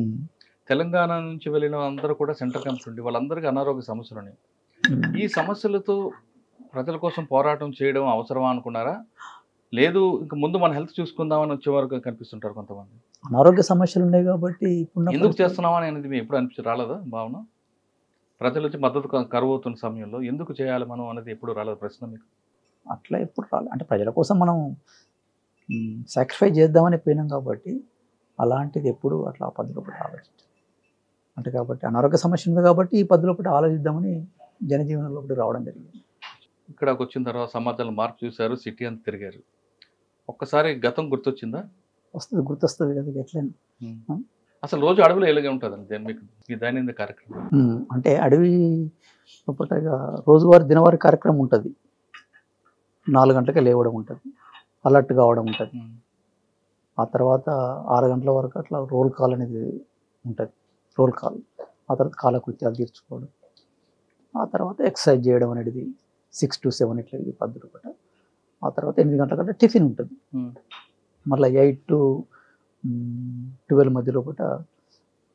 [SPEAKER 2] తెలంగాణ నుంచి వెళ్ళిన అందరూ కూడా సెంట్రల్ క్యాంప్స్ ఉండి వాళ్ళందరికీ అనారోగ్య సమస్యలు ఉన్నాయి. ఈ సమస్యలతో ప్రజల కోసం పోరాటం చేయడం అవసరమా అనుకున్నారా? లేదు ఇంక ముందు మన హెల్త్ చూసుకుందామని వచ్చే వరకు కనిపిస్తుంటారు కొంతమంది.
[SPEAKER 3] అనారోగ్య సమస్యలు ఉన్నాయి కాబట్టి ఇప్పుడున్న
[SPEAKER 2] ఎందుకు చేస్తున్నామా అనేది మీకు ఎప్పుడు అనిపించి రాలేదా భావన? ప్రజల నుంచి మద్దతు కరువు అవుతున్న సమయంలో ఎందుకు చేయాలి మనం అనేది ఎప్పుడు రాలేదు ప్రశ్న మీకు?
[SPEAKER 3] అట్లా ఎప్పుడు రాలేదు. అంటే ప్రజల కోసం మనం సాక్రిఫైస్ చేద్దామని పోయినాం కాబట్టి అలాంటిది ఎప్పుడు అట్లా ఆ పద్ధతిలో ఒకటి ఆలోచించాం. అంటే కాబట్టి అనారోగ్య సమస్య ఉంది కాబట్టి ఈ పద్ధతిలో ఒకటి ఆలోచిద్దామని జనజీవనంలో ఒకటి రావడం జరిగింది.
[SPEAKER 2] ఇక్కడికి వచ్చిన తర్వాత సమాజంలో మార్పు చూశారు, సిటీ అంతా తిరిగారు. ఒక్కసారి గతం గుర్తొచ్చిందా?
[SPEAKER 3] వస్తుంది, గుర్తొస్తుంది కదా ఎట్లయినా.
[SPEAKER 2] అసలు రోజు అడవిలో ఎలాగే ఉంటుందండి మీకు ఈ దైనందిన కార్యక్రమం?
[SPEAKER 3] అంటే అడవి లోపల రోజువారీ దినవారీ కార్యక్రమం ఉంటుంది. 4 గంటలకే లేవడం ఉంటుంది, అలర్ట్ కావడం ఉంటుంది. ఆ తర్వాత 6 గంటల వరకు అట్లా రోల్ కాల్ అనేది ఉంటుంది, రోల్ కాల్. ఆ తర్వాత కాలకృత్యాలు తీర్చుకోవడం, ఆ తర్వాత ఎక్సర్సైజ్ చేయడం అనేది 6 to 7 ఇట్లా ఈ పద్ధతి ఒకటి. ఆ తర్వాత 8 గంటల కంటే టిఫిన్ ఉంటుంది. మళ్ళీ 8 to 12 మధ్యలో ఒకటి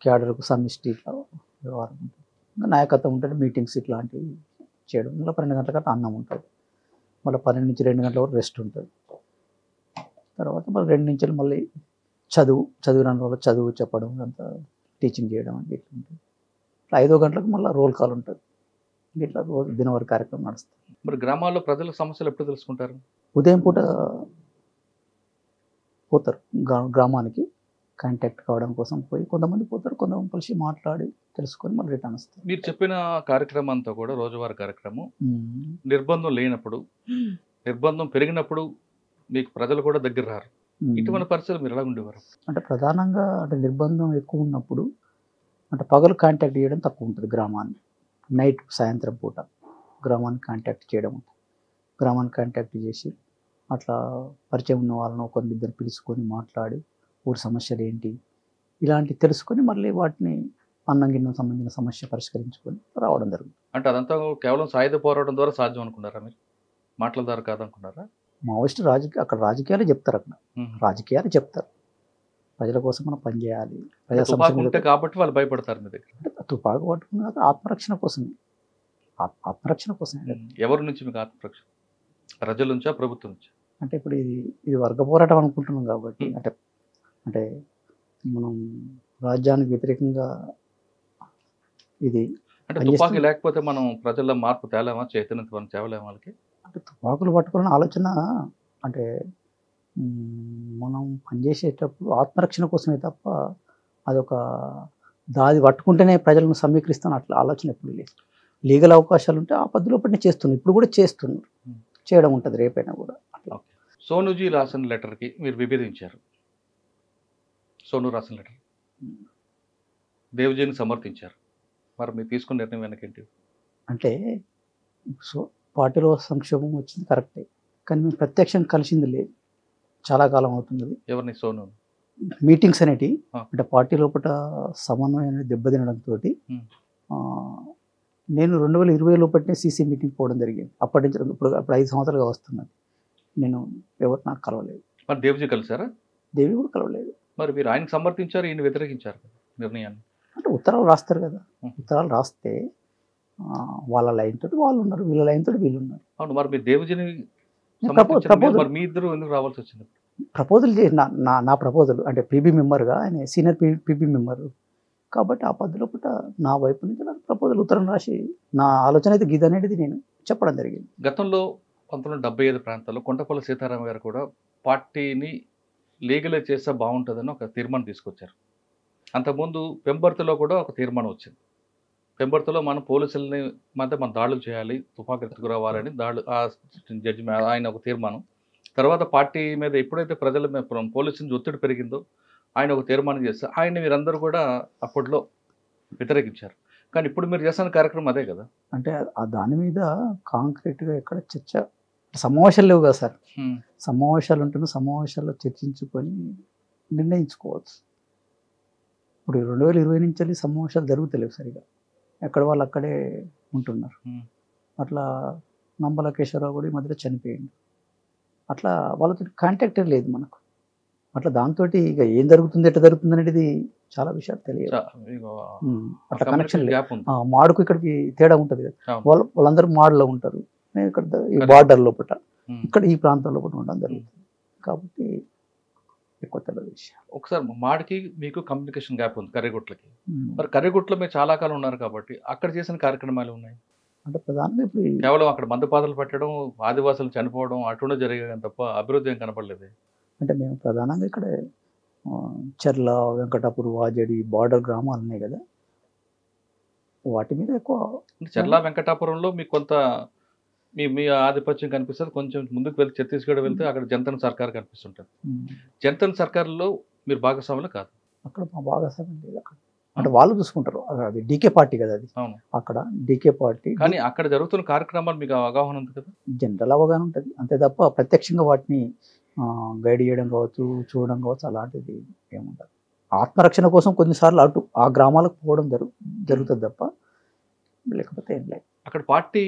[SPEAKER 3] క్యాడర్కు సమిష్టి ఇట్లా వ్యవహారం ఉంటుంది. ఇంకా నాయకత్వం ఉంటుంది, మీటింగ్స్ ఇట్లాంటివి చేయడం. మళ్ళీ 12 గంటల కంటే అన్నం ఉంటుంది. మళ్ళీ 12 నుంచి 2 గంటల వరకు రెస్ట్ ఉంటుంది. తర్వాత మళ్ళీ 2 నుంచి మళ్ళీ చదివిన వాళ్ళు చదువు చెప్పడం, అంతా టీచింగ్ చేయడం అంటే ఇట్లా ఉంటుంది. 5 గంటలకు మళ్ళీ రోల్ కాల్ ఉంటుంది. ఇట్లా రోజు దినవారీ కార్యక్రమం నడుస్తుంది.
[SPEAKER 2] మరి గ్రామాల్లో ప్రజల సమస్యలు ఎప్పుడు తెలుసుకుంటారు?
[SPEAKER 3] ఉదయం పూట పోతారు గ్రామానికి కాంటాక్ట్ కావడం కోసం పోయి, కొంతమంది పోతారు, కొంతమంది కలిసి మాట్లాడి తెలుసుకొని మళ్ళీ రిటర్న్ వస్తారు.
[SPEAKER 2] మీరు చెప్పిన కార్యక్రమం అంతా కూడా రోజువారీ కార్యక్రమం. నిర్బంధం లేనప్పుడు, నిర్బంధం పెరిగినప్పుడు మీకు ప్రజలు కూడా దగ్గర రారు. ఇటువంటి పరిస్థితులు మీరు ఎలా ఉండేవారు?
[SPEAKER 3] అంటే ప్రధానంగా అంటే నిర్బంధం ఎక్కువ ఉన్నప్పుడు అంటే పగలు కాంటాక్ట్ చేయడం తక్కువ ఉంటుంది గ్రామాన్ని. నైట్ సాయంత్రం పూట గ్రామాన్ని కాంటాక్ట్ చేయడం ఉంటుంది. గ్రామాన్ని కాంటాక్ట్ చేసి అట్లా పరిచయం ఉన్న వాళ్ళను ఒకరిద్దరు పిలుచుకొని మాట్లాడి ఊరి సమస్యలు ఏంటి ఇలాంటివి తెలుసుకొని మళ్ళీ వాటిని అన్నం గిన్నం సంబంధించిన సమస్య పరిష్కరించుకొని రావడం జరుగుతుంది.
[SPEAKER 2] అంటే అదంతా కేవలం సాయుధ పోరాటం ద్వారా సాధ్యం అనుకున్నారా? మీరు మాటల ద్వారా కాదనుకున్నారా?
[SPEAKER 3] మావోయిస్ట్ అక్కడ రాజకీయాలు చెప్తారు, అక్కడ రాజకీయాలు చెప్తారు. ప్రజల కోసం మనం పనిచేయాలి, ప్రజా సమస్యలు
[SPEAKER 2] కాబట్టి వాళ్ళు భయపడతారు మీ దగ్గర.
[SPEAKER 3] తుపాకు పట్టుకున్నాక ఆత్మరక్షణ కోసమే, ఆత్మరక్షణ కోసమే.
[SPEAKER 2] ఎవరి నుంచి మీకు ఆత్మరక్షణ? ప్రజల నుంచా, ప్రభుత్వం నుంచా?
[SPEAKER 3] అంటే ఇప్పుడు ఇది వర్గ పోరాటం అనుకుంటున్నాం కాబట్టి అంటే మనం రాజ్యానికి వ్యతిరేకంగా ఇది
[SPEAKER 2] అంటే తుపాకీ లేకపోతే మనం ప్రజల్లో మార్పు తేలేమా, చైతన్యత తేవలేమా వాళ్ళకి? అంటే
[SPEAKER 3] తుపాకులు పట్టుకున్న ఆలోచన అంటే మనం పనిచేసేటప్పుడు ఆత్మరక్షణ కోసమే తప్ప అదొక దాది పట్టుకుంటేనే ప్రజలను సమీకరిస్తాను అట్లా ఆలోచన ఎప్పుడు లేదు. లీగల్ అవకాశాలు ఉంటే ఆ పద్ధతిలో పట్టిన చేస్తున్నారు, ఇప్పుడు కూడా చేస్తున్నారు, చేయడం ఉంటుంది రేపైనా కూడా.
[SPEAKER 2] సోనుజీ రాసిన లెటర్కి మీరు విభేదించారు. సోను రాసిన లెటర్ దేవ్జీని సమర్థించారు. మరి మీరు తీసుకున్న నిర్ణయం వెనకేంటి?
[SPEAKER 3] అంటే పార్టీలో సంక్షోభం వచ్చింది కరెక్టే, కానీ మేము ప్రత్యక్షంగా కలిసింది లేదు, చాలా కాలం అవుతుంది.
[SPEAKER 2] ఎవరిని? సోను
[SPEAKER 3] మీటింగ్స్ అనేటివి అంటే పార్టీ లోపల సమన్వయం అనేది దెబ్బతినడంతో నేను 2020 లోపలనే సీసీ మీటింగ్ పోవడం జరిగింది. అప్పటి నుంచి ఇప్పుడు 5 సంవత్సరాలుగా వస్తున్నాను. నేను ఎవరు నాకు కలవలేదు.
[SPEAKER 2] మరి దేవ్జీ కలిసారా?
[SPEAKER 3] దేవి కూడా కలవలేదు.
[SPEAKER 2] మరి మీరు ఆయనకు సమర్థించారు, ఈయన వ్యతిరేకించారు నిర్ణయాన్ని.
[SPEAKER 3] అంటే ఉత్తరాలు రాస్తారు కదా, ఉత్తరాలు రాస్తే వాళ్ళ లైన్ తోటి వాళ్ళు ఉన్నారు, వీళ్ళ లైన్ తోటి వీళ్ళు ఉన్నారు.
[SPEAKER 2] అవును, మరి మీరు దేవ్జీని మీ ఇద్దరు ఎందుకు రావాల్సి వచ్చింది?
[SPEAKER 3] ప్రపోజల్ చేసి నా ప్రపోజల్ అంటే పీబీ మెంబర్గా, ఆయన సీనియర్ పీబీ మెంబర్ కాబట్టి ఆ పద్ధతిలో పుట్ట నా వైపు నుంచి నాకు ప్రపోజల్ ఉత్తరం రాసి నా ఆలోచన అయితే గీత అనేది నేను చెప్పడం జరిగింది.
[SPEAKER 2] గతంలో 1975 ప్రాంతాల్లో కొండపల్లి సీతారామ గారు కూడా పార్టీని లీగలైజ్ చేస్తే బాగుంటుందని ఒక తీర్మానం తీసుకొచ్చారు. అంతకుముందు పెంబర్తిలో కూడా ఒక తీర్మానం వచ్చింది. పెంబర్తిలో మనం పోలీసులని మధ్య మనం దాడులు చేయాలి, తుపాకీ ఎత్తుకురావాలని జడ్జి ఆయన ఒక తీర్మానం. తర్వాత పార్టీ మీద ఎప్పుడైతే ప్రజల మీద పోలీసు నుంచి ఒత్తిడి పెరిగిందో ఆయన ఒక తీర్మానం చేస్తే ఆయన మీరందరూ కూడా అప్పట్లో వ్యతిరేకించారు. కానీ ఇప్పుడు మీరు చేస్తున్న కార్యక్రమం అదే కదా.
[SPEAKER 3] అంటే దాని మీద కాంక్రీట్గా ఎక్కడ చర్చ, సమావేశాలు లేవు కదా సార్. సమావేశాలు ఉంటున్న సమావేశాల్లో చర్చించుకొని నిర్ణయించుకోవచ్చు. ఇప్పుడు 2020 నుంచి వెళ్ళి సమావేశాలు జరుగుతలేవు సరిగా, ఎక్కడ వాళ్ళు అక్కడే ఉంటున్నారు. అట్లా నంబలకేశ్వరరావు కూడా ఈ మధ్యలో చనిపోయింది. అట్లా వాళ్ళతో కాంటాక్టే లేదు మనకు. అట్లా దాంతో ఇక ఏం జరుగుతుంది ఎట్లా జరుగుతుంది అనేది చాలా విషయాలు తెలియదు. అట్లా కనెక్షన్ లేదు.
[SPEAKER 2] గ్యాప్ ఉంది.
[SPEAKER 3] మాడుకు ఇక్కడికి తేడా ఉంటుంది కదా.
[SPEAKER 2] అవును.
[SPEAKER 3] వాళ్ళందరూ మాడులో ఉంటారు, నేను ఇక్కడ ఈ
[SPEAKER 2] Correct.
[SPEAKER 3] బార్డర్ లోపల
[SPEAKER 2] ఉమ్.
[SPEAKER 3] ఇక్కడ ఈ ప్రాంతంలో కూడా ఉండడం జరుగుతుంది. కాబట్టి ఎక్కువ తెలియదు విషయం.
[SPEAKER 2] ఒకసారి మాడికి మీకు కమ్యూనికేషన్ గ్యాప్ ఉంది కర్రిగుట్లకి. మరి కర్రిగుట్లో మీరు చాలా కాలం ఉన్నారు కాబట్టి అక్కడ చేసిన కార్యక్రమాలు ఉన్నాయి.
[SPEAKER 3] అంటే ప్రధానంగా ఇప్పుడు
[SPEAKER 2] కేవలం అక్కడ మందుపాతలు పెట్టడం, ఆదివాసులు చనిపోవడం అటుండే జరిగాయి తప్ప అభివృద్ధి ఏం కనపడలేదు.
[SPEAKER 3] అంటే మేము ప్రధానంగా ఇక్కడ చెర్ల, వెంకటాపూర్, వాజడి బార్డర్ గ్రామాలు ఉన్నాయి కదా, వాటి మీద ఎక్కువ.
[SPEAKER 2] అంటే చెర్ల వెంకటాపురంలో మీకు కొంత మీ మీ ఆధిపత్యం కనిపిస్తుంది. కొంచెం ముందుకు వెళ్తే ఛత్తీస్గఢ్ వెళ్తే అక్కడ జంతన్ సర్కార్ కనిపిస్తుంటుంది. జంతన్ సర్కార్లో మీరు భాగస్వాములు కాదు.
[SPEAKER 3] అక్కడ మా భాగస్వామ్యం లేదు. అక్కడ అంటే వాళ్ళు చూసుకుంటారు, అది డీకే పార్టీ కదా, అది
[SPEAKER 2] అవును.
[SPEAKER 3] అక్కడ డీకే పార్టీ.
[SPEAKER 2] కానీ అక్కడ జరుగుతున్న కార్యక్రమాలు మీకు అవగాహన ఉంది కదా.
[SPEAKER 3] జనరల్ అవగాహన ఉంటుంది అంతే తప్ప ప్రత్యక్షంగా వాటిని గైడ్ చేయడం కావచ్చు, చూడడం కావచ్చు, అలాంటిది ఏముండదు. ఆత్మరక్షణ కోసం కొన్నిసార్లు అటు ఆ గ్రామాలకు పోవడం జరుగుతుంది తప్ప లేకపోతే ఏం లేదు.
[SPEAKER 2] అక్కడ పార్టీ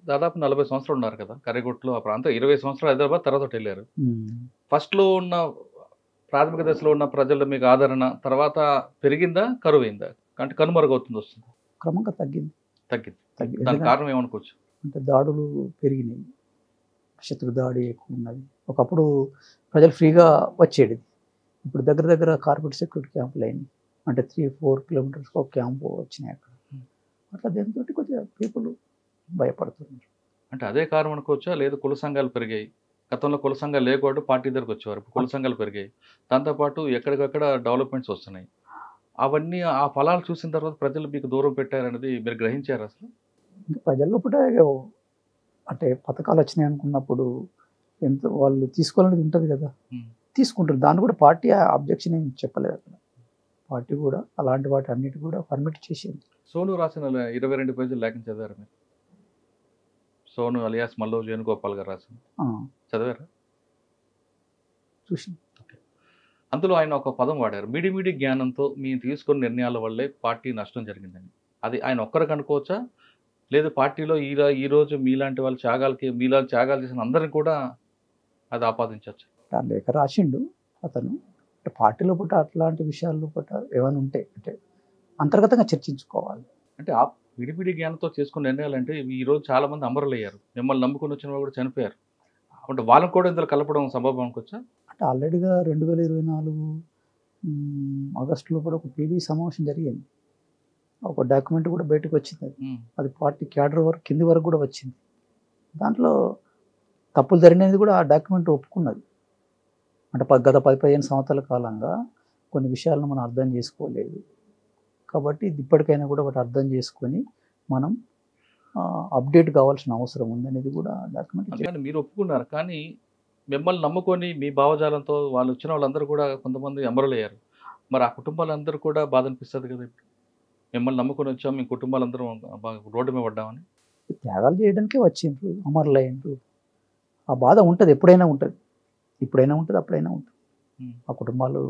[SPEAKER 2] దాదాపు 40 సంవత్సరాలు ఉన్నారు కదా కర్రిగుట్లో. ఆ ప్రాంతం 20 సంవత్సరాలు హైదరాబాద్, తర్వాత వెళ్ళారు. ఫస్ట్లో ఉన్న ప్రాథమిక దశలో ఉన్న ప్రజల్లో మీకు ఆదరణ తర్వాత పెరిగిందా, కరువైందా, అంటే కనుమరుగవుతుంది వస్తుంది?
[SPEAKER 3] క్రమంగా తగ్గింది.
[SPEAKER 2] తగ్గింది.
[SPEAKER 3] తగ్గింది
[SPEAKER 2] దానికి కారణం ఏమనుకోవచ్చు?
[SPEAKER 3] అంటే దాడులు పెరిగినాయి, శత్రు దాడి ఎక్కువ ఉన్నది. ఒకప్పుడు ప్రజలు ఫ్రీగా వచ్చేది, ఇప్పుడు దగ్గర దగ్గర కార్పొరేట్ సెక్యూరిటీ క్యాంపులు అయినాయి. అంటే 3-4 కిలోమీటర్స్ ఒక క్యాంపు వచ్చినాయి అక్కడ. అట్లా దీంతో కొద్దిగా పీపుల్ భయపడుతున్నారు.
[SPEAKER 2] అంటే అదే కారణం అనుకోవచ్చా? లేదు కుల సంఘాలు పెరిగాయి. గతంలో కుల సంఘాలు లేకపోతే పార్టీ దగ్గరకు వచ్చేవారు, కుల సంఘాలు పెరిగాయి. దాంతోపాటు ఎక్కడికక్కడ డెవలప్మెంట్స్ వస్తున్నాయి. అవన్నీ ఆ ఫలాలు చూసిన తర్వాత ప్రజలు మీకు దూరం పెట్టారనేది మీరు గ్రహించారు అసలు?
[SPEAKER 3] ఇంకా ప్రజల్లో కూడా అంటే పథకాలు వచ్చినాయి అనుకున్నప్పుడు ఎంత వాళ్ళు తీసుకోవాలనేది ఉంటుంది కదా, తీసుకుంటారు. దాన్ని కూడా పార్టీ అబ్జెక్షన్ ఏం చెప్పలేదు అక్కడ. పార్టీ కూడా అలాంటి వాటి అన్నిటి కూడా పర్మిట్ చేసింది.
[SPEAKER 2] సోను రాసిన 22 పేజీలు లేఖను చదివారు మీరు? సోను అలియాస్ మల్లో వేణుగోపాల్ గారు రాసింది చదివారా?
[SPEAKER 3] చూసి
[SPEAKER 2] అందులో ఆయన ఒక పదం వాడారు, మిడిమిడి జ్ఞానంతో మేము తీసుకున్న నిర్ణయాల వల్లే పార్టీ నష్టం జరిగిందని. అది ఆయన ఒక్కరికి అనుకోవచ్చా, లేదు పార్టీలో ఈరోజు మీలాంటి వాళ్ళ త్యాగాలు చేసిన అందరిని కూడా అది ఆపాదించవచ్చు?
[SPEAKER 3] లేఖ రాసిండు అతను. పార్టీలో పుట్ట అట్లాంటి విషయాల్లో పుట్ట ఏమైనా ఉంటే అంటే అంతర్గతంగా చర్చించుకోవాలి.
[SPEAKER 2] అంటే ఆ విడిపిడి జ్ఞానంతో చేసుకున్న నిర్ణయాలు అంటే ఈరోజు చాలా మంది అమరులయ్యారు, మిమ్మల్ని నమ్ముకుని వచ్చిన వాళ్ళు కూడా చనిపోయారు. అంటే వాళ్ళని కూడా ఇందులో కలపడం సంభవం అనుకోవచ్చా?
[SPEAKER 3] అంటే ఆల్రెడీగా 2024 ఆగస్టులో కూడా ఒక పీబీ సమావేశం జరిగింది. ఒక డాక్యుమెంట్ కూడా బయటకు వచ్చింది. అది పార్టీ క్యాడర్ వరకు కింది వరకు కూడా వచ్చింది. దాంట్లో తప్పులు జరిగినది కూడా ఆ డాక్యుమెంట్ ఒప్పుకున్నది. అంటే గత 10-15 సంవత్సరాల కాలంగా కొన్ని విషయాలను మనం అర్థం చేసుకోలేదు కాబట్టి ఇప్పటికైనా కూడా వాటి అర్థం చేసుకొని మనం అప్డేట్ కావాల్సిన అవసరం ఉందనేది కూడా డాక్యుమెంట్.
[SPEAKER 2] మీరు ఒప్పుకున్నారు, కానీ మిమ్మల్ని నమ్ముకొని మీ భావజాలంతో వాళ్ళు వచ్చిన వాళ్ళందరూ కూడా కొంతమంది అమరులయ్యారు. మరి ఆ కుటుంబాలందరూ కూడా బాధ అనిపిస్తుంది కదా. ఇప్పుడు మిమ్మల్ని నమ్ముకొని వచ్చాం, మీ కుటుంబాలందరూ రోడ్డు మీద పడ్డామని.
[SPEAKER 3] త్యాగాలు చేయడానికే వచ్చిండ్రు, అమరులయ్యిండ్రు. ఆ బాధ ఉంటుంది, ఎప్పుడైనా ఉంటుంది, ఇప్పుడైనా ఉంటుంది, అప్పుడైనా ఉంటుంది. ఆ కుటుంబాలు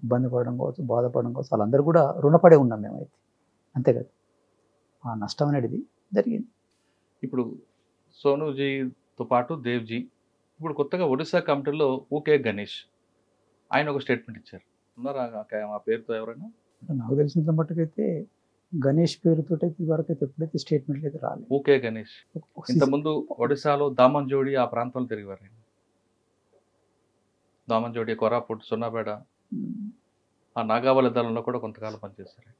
[SPEAKER 3] ఇబ్బంది పడడం కావచ్చు, బాధపడడం కావచ్చు, వాళ్ళందరూ కూడా రుణపడే ఉన్నాం మేమైతే, అంతే కదా. ఆ నష్టం అనేది జరిగింది. ఇప్పుడు
[SPEAKER 2] సోనుజీతో పాటు దేవ్జీ ఇప్పుడు కొత్తగా ఒడిశా కమిటీలో ఊకే గణేష్ ఆయన ఒక స్టేట్మెంట్ ఇచ్చారు. ఉన్నారా ఆ పేరుతో ఎవరైనా?
[SPEAKER 3] నాకు తెలిసినంత మట్టుకైతే గణేష్ పేరుతో అయితే వరకు అయితే ఎప్పుడైతే స్టేట్మెంట్లు అయితే రాలేదు.
[SPEAKER 2] ఊకే గణేష్ ఇంతకుముందు ఒడిశాలో దామన్జోడి ఆ ప్రాంతంలో తిరిగారు. దామన్జోడి, కొరాపుట్, సున్నాపేట, ఆ నాగావళి దళంలో కూడా కొంతకాలం పనిచేస్తారు.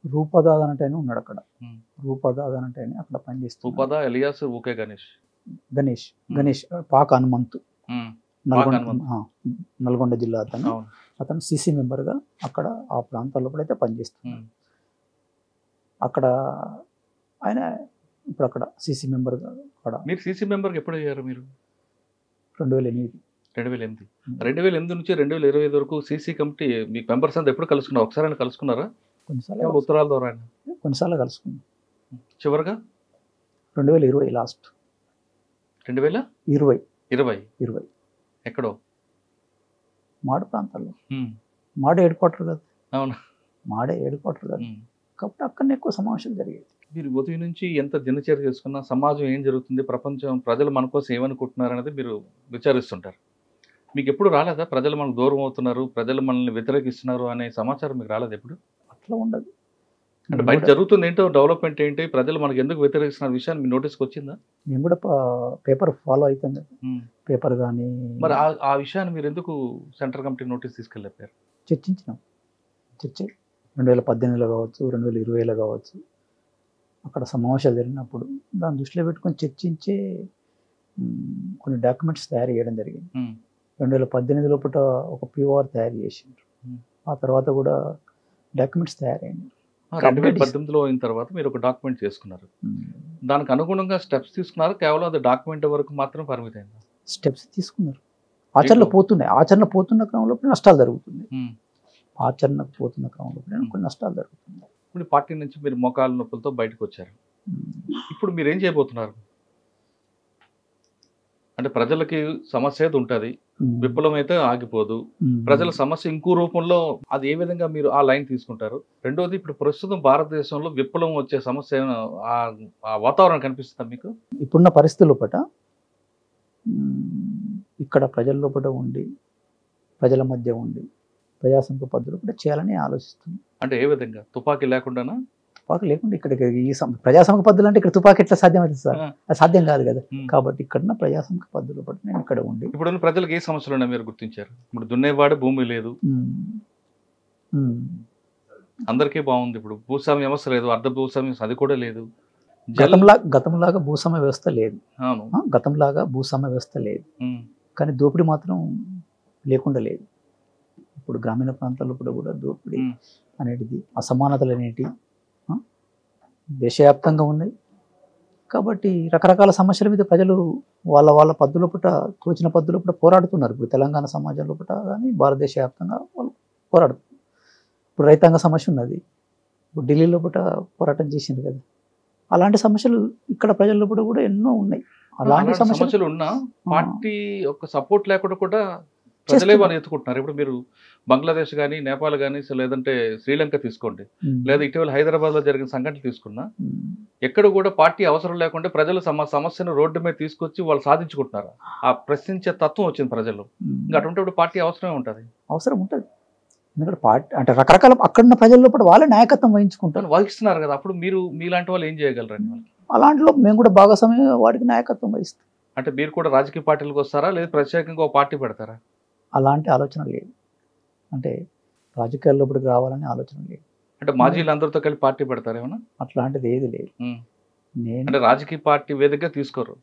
[SPEAKER 3] రూపదాద్ అంటే ఉన్నాడు అక్కడ. రూపదాద్ అంటే అక్కడ పనిచేస్తారు.
[SPEAKER 2] రూపదా ఎలియాస్ ఊకే
[SPEAKER 3] గణేష్ పాక హనుమంతు, నల్గొండ జిల్లా అతను సిసి మెంబర్గా అక్కడ ఆ ప్రాంతాల్లో కూడా అయితే పనిచేస్తున్నాడు. అక్కడ ఆయన ఇప్పుడు అక్కడ సిసి మెంబర్గా.
[SPEAKER 2] మీరు సిసి మెంబర్గా ఎప్పుడు అయ్యారు మీరు?
[SPEAKER 3] 2008.
[SPEAKER 2] 2008 నుంచి 2025 వరకు సిసి కమిటీ మీ మెంబర్స్ అంతా ఎప్పుడు కలుసుకున్నారు? ఒకసారి కలుసుకున్నారా?
[SPEAKER 3] కొన్నిసార్లు
[SPEAKER 2] ఉత్తరాల ద్వారా.
[SPEAKER 3] కొన్నిసార్లు కలుసుకున్నాం.
[SPEAKER 2] చివరిగా
[SPEAKER 3] 2020 లాస్ట్.
[SPEAKER 2] 2020 ఎక్కడో
[SPEAKER 3] మాడ ప్రాంతాల్లో. మాడే హెడ్ క్వార్టర్ కదా.
[SPEAKER 2] అవునా?
[SPEAKER 3] మాడే హెడ్ క్వార్టర్ కదా, కాబట్టి అక్కడనే ఎక్కువ సమావేశాలు జరిగాయి.
[SPEAKER 2] మీరు ఉదయం నుంచి ఎంత దినచర్య చేసుకున్నా సమాజం ఏం జరుగుతుంది, ప్రజలు మన కోసం ఏమనుకుంటున్నారు అనేది మీరు విచారిస్తుంటారు. మీకు ఎప్పుడు రాలేదా ప్రజలు మనకు దూరం అవుతున్నారు, ప్రజలు మనల్ని వ్యతిరేకిస్తున్నారు అనే సమాచారం మీకు రాలేదు ఎప్పుడు?
[SPEAKER 3] అట్లా ఉండదు.
[SPEAKER 2] అంటే బయట జరుగుతుంది ఏంటో, డెవలప్మెంట్ ఏంటి, ప్రజలు మనకు ఎందుకు వ్యతిరేకిస్తున్న విషయాన్ని మీ నోటీస్కి వచ్చిందా?
[SPEAKER 3] మేము కూడా పేపర్ ఫాలో అవుతాం కదా, పేపర్ కానీ.
[SPEAKER 2] మరి ఆ విషయాన్ని మీరు ఎందుకు సెంట్రల్ కమిటీ నోటీస్ తీసుకెళ్ళారు?
[SPEAKER 3] చర్చించినాం. చర్చ 2018లో కావచ్చు, 2020లో కావచ్చు, అక్కడ సమావేశాలు జరిగినప్పుడు దాన్ని దృష్టిలో పెట్టుకొని చర్చించే కొన్ని డాక్యుమెంట్స్ తయారు చేయడం జరిగింది. 2018 లోపల ఒక POR తయారు చేసిండ్రు. ఆ తర్వాత కూడా డాక్యుమెంట్స్ తయారైంది.
[SPEAKER 2] 2018లో అయిన తర్వాత మీరు ఒక డాక్యుమెంట్ చేసుకున్నారు. దానికి అనుగుణంగా స్టెప్స్ తీసుకున్నారు, కేవలం అది డాక్యుమెంట్ వరకు మాత్రం పరిమితమైంది?
[SPEAKER 3] స్టెప్స్ తీసుకున్నారు. ఆచరణ పోతున్న క్రమంలో నష్టాలు జరుగుతుంది. ఆచరణకు పోతున్న క్రమంలో కొన్ని నష్టాలు జరుగుతుంది.
[SPEAKER 2] ఇప్పుడు పార్టీ నుంచి మీరు మోకాళ్ళ నొప్పులతో బయటకు వచ్చారు. ఇప్పుడు మీరు ఏం చేయబోతున్నారు? అంటే ప్రజలకి సమస్య అయితే ఉంటుంది, విప్లవం అయితే ఆగిపోదు. ప్రజల సమస్య ఇంకో రూపంలో అది ఏ విధంగా మీరు ఆ లైన్ తీసుకుంటారు? రెండోది, ఇప్పుడు ప్రస్తుతం భారతదేశంలో విప్లవం వచ్చే సమస్య ఆ వాతావరణం కనిపిస్తుందా మీకు?
[SPEAKER 3] ఇప్పుడున్న పరిస్థితుల లోపల ఇక్కడ ప్రజల లోపల ఉండి, ప్రజల మధ్య ఉండి ప్రజాస్వామిక పద్ధతులు కూడా చేయాలని ఆలోచిస్తుంది.
[SPEAKER 2] అంటే ఏ విధంగా? తుపాకీ లేకుండానా?
[SPEAKER 3] తుపాకీ లేకుండా ఇక్కడ ఈ ప్రజాస్వామిక పద్ధతులు అంటే ఇక్కడ తుపాకీ ఎట్లా సాధ్యమవుతుంది సార్? అది సాధ్యం కాదు కదా. కాబట్టి ఇక్కడ ప్రజాస్వామిక పద్ధతులు పట్ల నేను ఇక్కడ ఉండి.
[SPEAKER 2] ఇప్పుడు ప్రజలకు ఏ సమస్యలు ఉన్నాయో మీరు గుర్తించారు? ఇప్పుడు దున్నేవాడు భూమి లేదు, అందరికీ బాగుంది. ఇప్పుడు భూస్వామ్య వ్యవస్థ లేదు, అర్ధ భూస్వామ్యం అది కూడా లేదు.
[SPEAKER 3] గతంలాగా భూస్వామ్య వ్యవస్థ లేదు. గతంలాగా భూస్వామ్య వ్యవస్థ లేదు, కానీ దోపిడీ మాత్రం లేకుండా లేదు. ఇప్పుడు గ్రామీణ ప్రాంతాల్లో కూడా దోపిడీ అనేది, అసమానతలు అనేటివి దేశవ్యాప్తంగా ఉన్నాయి. కాబట్టి రకరకాల సమస్యల మీద ప్రజలు వాళ్ళ పద్ధతుల పుట్ట తోచిన పద్ధతుల పుట్ట పోరాడుతున్నారు. ఇప్పుడు తెలంగాణ సమాజంలో పుట్ట కానీ భారతదేశ వ్యాప్తంగా వాళ్ళు పోరాడుతున్నారు. ఇప్పుడు రైతాంగ సమస్య ఉన్నది, ఇప్పుడు ఢిల్లీలో పుట్ట పోరాటం చేసింది కదా. అలాంటి సమస్యలు ఇక్కడ ప్రజల లోపల కూడా ఎన్నో ఉన్నాయి. అలాంటి సమస్యలు
[SPEAKER 2] ఉన్నా పార్టీ ఒక సపోర్ట్ లేకుండా కూడా ప్రజలే వాళ్ళు ఎత్తుకుంటున్నారు. ఇప్పుడు మీరు బంగ్లాదేశ్ కానీ, నేపాల్ కానీ, లేదంటే శ్రీలంక తీసుకోండి, లేదా ఇటీవల హైదరాబాద్ లో జరిగిన సంఘటనలు తీసుకున్నా, ఎక్కడ కూడా పార్టీ అవసరం లేకుండా ప్రజలు సమస్యను రోడ్డు మీద తీసుకొచ్చి వాళ్ళు సాధించుకుంటున్నారు. ఆ ప్రశ్నించే తత్వం వచ్చింది ప్రజలు. ఇంకా అటువంటిప్పుడు పార్టీ అవసరం ఉంటుంది.
[SPEAKER 3] ఎందుకంటే పార్టీ అంటే రకరకాల అక్కడున్న ప్రజల లోపల వాళ్ళే నాయకత్వం
[SPEAKER 2] వహిస్తున్నారు కదా. అప్పుడు మీరు మీలాంటి వాళ్ళు ఏం చేయగలరండి?
[SPEAKER 3] అలాంటిలో మేము కూడా భాగస్వామ్యం వాడికి నాయకత్వం వహిస్తాం.
[SPEAKER 2] అంటే మీరు కూడా రాజకీయ పార్టీలకు వస్తారా, లేదా ప్రత్యేకంగా ఒక పార్టీ పెడతారా?
[SPEAKER 3] అలాంటి ఆలోచన లేదు. అంటే రాజకీయాల లోపలికి రావాలని ఆలోచన లేదు.
[SPEAKER 2] అంటే మాజీలందరితో కలిపి పార్టీ పెడతారు ఏమన్నా?
[SPEAKER 3] అట్లాంటిది ఏది లేదు.
[SPEAKER 2] అంటే రాజకీయ పార్టీ వేదికగా తీసుకోరు,